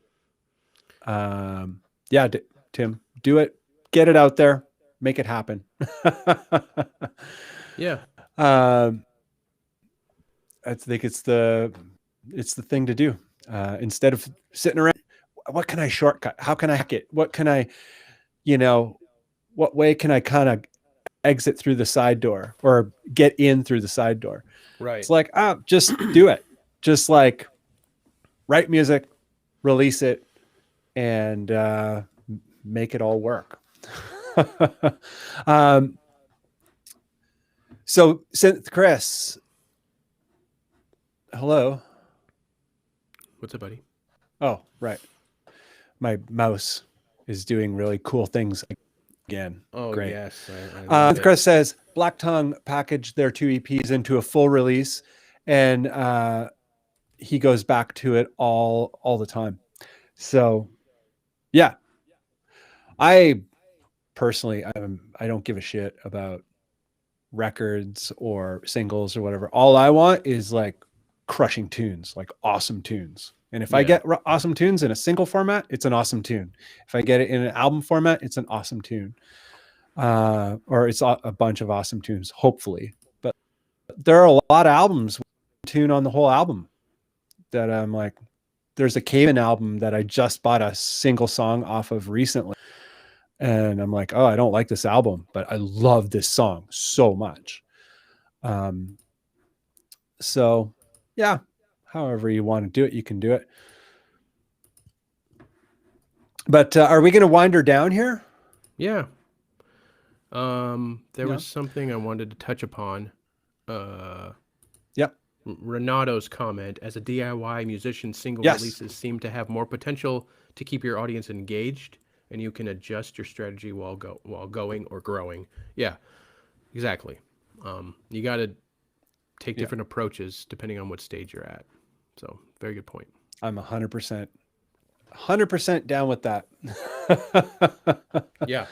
Speaker 2: Yeah, Tim, do it. Get it out there. Make it happen.
Speaker 1: Yeah.
Speaker 2: I think it's the thing to do. Instead of sitting around, what can I shortcut? How can I hack it? What can I, what way can I kind of exit through the side door or get in through the side door?
Speaker 1: Right.
Speaker 2: It's like, just do it. Just like write music, release it, and make it all work. So Synth Chris, hello.
Speaker 1: What's up, buddy?
Speaker 2: Oh, right. My mouse is doing really cool things again.
Speaker 1: Oh,
Speaker 2: great.
Speaker 1: Yes. I love it.
Speaker 2: Chris says Black Tongue packaged their 2 EPs into a full release, and he goes back to it all the time. So, yeah, I personally, I don't give a shit about records or singles or whatever. All I want is like crushing tunes, like awesome tunes. And if I
Speaker 1: Yeah.
Speaker 2: get awesome tunes in a single format, it's an awesome tune. If I get it in an album format, it's an awesome tune. Or it's a bunch of awesome tunes, hopefully. But there are a lot of albums with a tune on the whole album that I'm like, there's a Cave-In album that I just bought a single song off of recently. And I'm like, oh, I don't like this album, but I love this song so much. So yeah, however you want to do it, you can do it. But are we going to wind her down here?
Speaker 1: Yeah. There was something I wanted to touch upon.
Speaker 2: Yep.
Speaker 1: Renato's comment: as a DIY musician, single
Speaker 2: Yes.
Speaker 1: releases seem to have more potential to keep your audience engaged, and you can adjust your strategy while going or growing. Yeah, exactly. You got to take different approaches depending on what stage you're at. So, very good point.
Speaker 2: I'm 100% down with that.
Speaker 1: Yeah.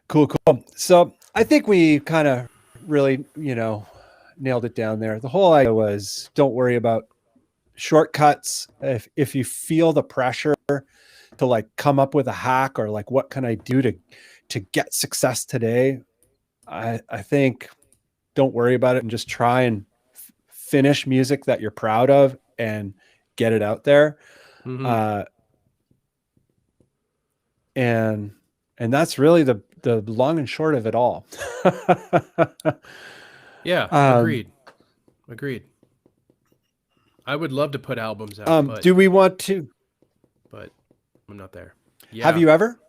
Speaker 2: Cool. So I think we kind of really, nailed it down there. The whole idea was don't worry about shortcuts. If you feel the pressure to like come up with a hack or like, what can I do to get success today? I think don't worry about it and just try and finish music that you're proud of and get it out there.
Speaker 1: Mm-hmm.
Speaker 2: And that's really the long and short of it all.
Speaker 1: Yeah, agreed. I would love to put albums out, but
Speaker 2: do we want to?
Speaker 1: But I'm not there. Yeah.
Speaker 2: Have you ever?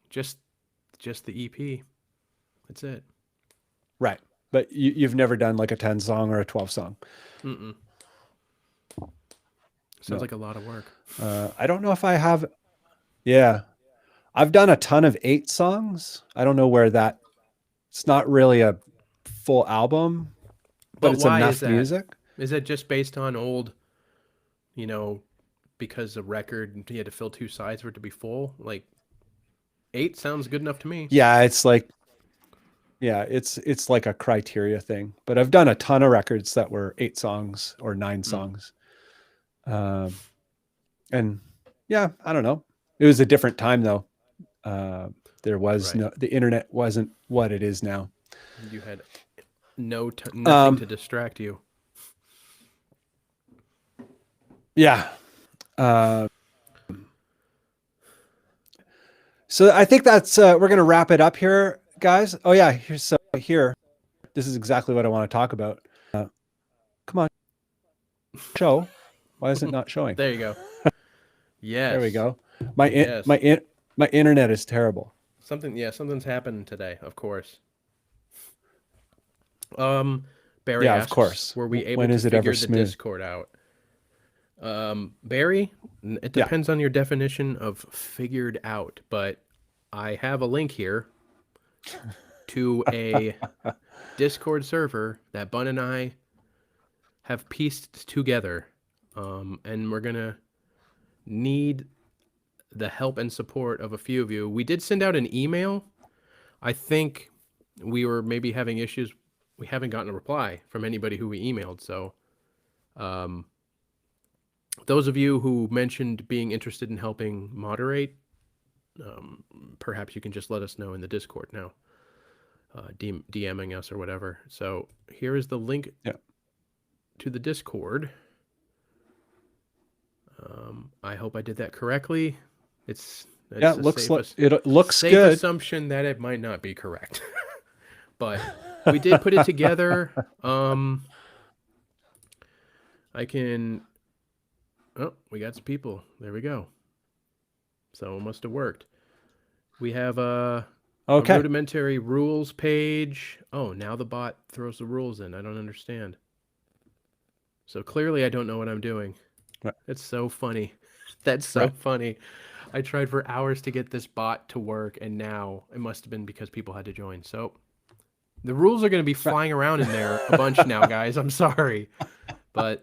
Speaker 1: Just the EP. That's it.
Speaker 2: Right. But you've never done like a 10 song or a 12 song.
Speaker 1: Mm-mm. Sounds like a lot of work.
Speaker 2: I don't know if I have. Yeah. I've done a ton of 8 songs. I don't know where it's not really a full album, but it's
Speaker 1: why
Speaker 2: enough
Speaker 1: is that?
Speaker 2: music.
Speaker 1: Is it just based on old, because the record, you had to fill 2 sides for it to be full? Like 8 sounds good enough to me.
Speaker 2: Yeah. It's like a criteria thing, but I've done a ton of records that were 8 songs or 9 songs. And yeah, I don't know. It was a different time though. There was the internet wasn't what it is now.
Speaker 1: You had nothing to distract you.
Speaker 2: Yeah. So I think that's we're going to wrap it up here, guys. Oh yeah, here, this is exactly what I want to talk about. Come on, show. Why is it not showing?
Speaker 1: There you go. Yes.
Speaker 2: There we go.
Speaker 1: Yes.
Speaker 2: My internet is terrible.
Speaker 1: Something's happened today, of course. Barry
Speaker 2: Yeah,
Speaker 1: asks,
Speaker 2: of course.
Speaker 1: were we able
Speaker 2: When
Speaker 1: to
Speaker 2: is it
Speaker 1: figure
Speaker 2: ever
Speaker 1: the
Speaker 2: smooth?
Speaker 1: Discord out? Barry, it depends on your definition of figured out, but I have a link here to a Discord server that Bunn and I have pieced together, and we're gonna need the help and support of a few of you. We did send out an email. I think we were maybe having issues. We haven't gotten a reply from anybody who we emailed. So those of you who mentioned being interested in helping moderate, perhaps you can just let us know in the Discord now, DMing us or whatever. So here is the link to the Discord. I hope I did that correctly. It looks safe
Speaker 2: good.
Speaker 1: Assumption that it might not be correct, but we did put it together. I can. Oh, we got some people. There we go. So it must have worked. We have a rudimentary rules page. Oh, now the bot throws the rules in. I don't understand. So clearly I don't know what I'm doing.
Speaker 2: Right.
Speaker 1: That's so funny. That's so funny. I tried for hours to get this bot to work, and now it must have been because people had to join. So the rules are going to be flying around in there a bunch now, guys. I'm sorry. But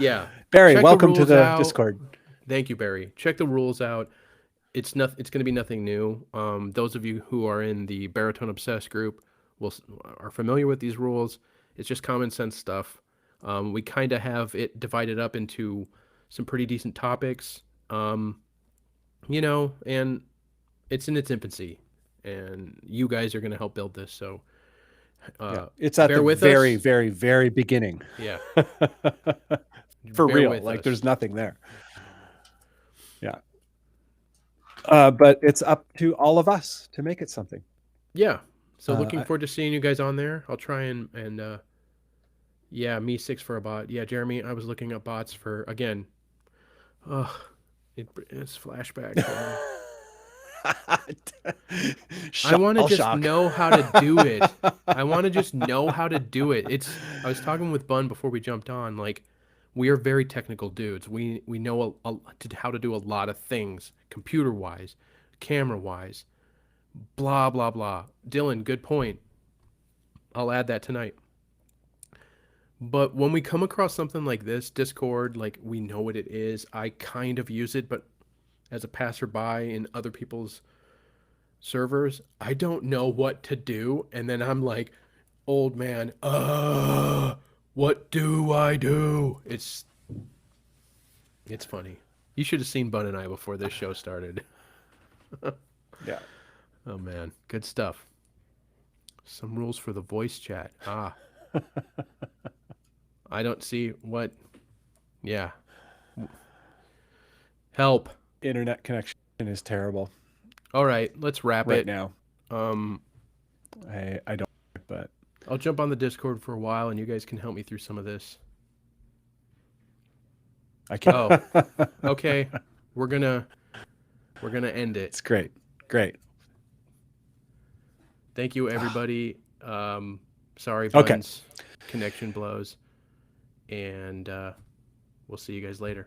Speaker 1: yeah.
Speaker 2: Barry, welcome to the Discord.
Speaker 1: Thank you, Barry. Check the rules out. It's going to be nothing new. Those of you who are in the Baritone Obsessed group are familiar with these rules. It's just common sense stuff. We kind of have it divided up into some pretty decent topics, and it's in its infancy, and you guys are going to help build this. So
Speaker 2: it's at the very, very, very beginning.
Speaker 1: Yeah.
Speaker 2: For real. Like there's nothing there. Yeah. But it's up to all of us to make it something.
Speaker 1: Yeah. So looking forward to seeing you guys on there. I'll try and yeah, me 6 for a bot. Yeah, Jeremy, I was looking up bots for, again, it's flashback. I want to just know how to do it. I want to just know how to do it. I was talking with Bunn before we jumped on, like, we are very technical dudes. We know how to do a lot of things, computer-wise, camera-wise, blah, blah, blah. Dylan, good point. I'll add that tonight. But when we come across something like this, Discord, like we know what it is, I kind of use it, but as a passerby in other people's servers, I don't know what to do. And then I'm like, old man, what do I do? It's funny. You should have seen Bunn and I before this show started.
Speaker 2: Yeah.
Speaker 1: Oh man, good stuff. Some rules for the voice chat. I don't see what. Yeah. Help.
Speaker 2: Internet connection is terrible.
Speaker 1: All right, let's wrap
Speaker 2: right
Speaker 1: it
Speaker 2: now. I don't, but
Speaker 1: I'll jump on the Discord for a while, and you guys can help me through some of this.
Speaker 2: I can't.
Speaker 1: Oh, okay. We're gonna end it.
Speaker 2: It's great. Great.
Speaker 1: Thank you, everybody. Sorry, Bunn's connection blows. And we'll see you guys later.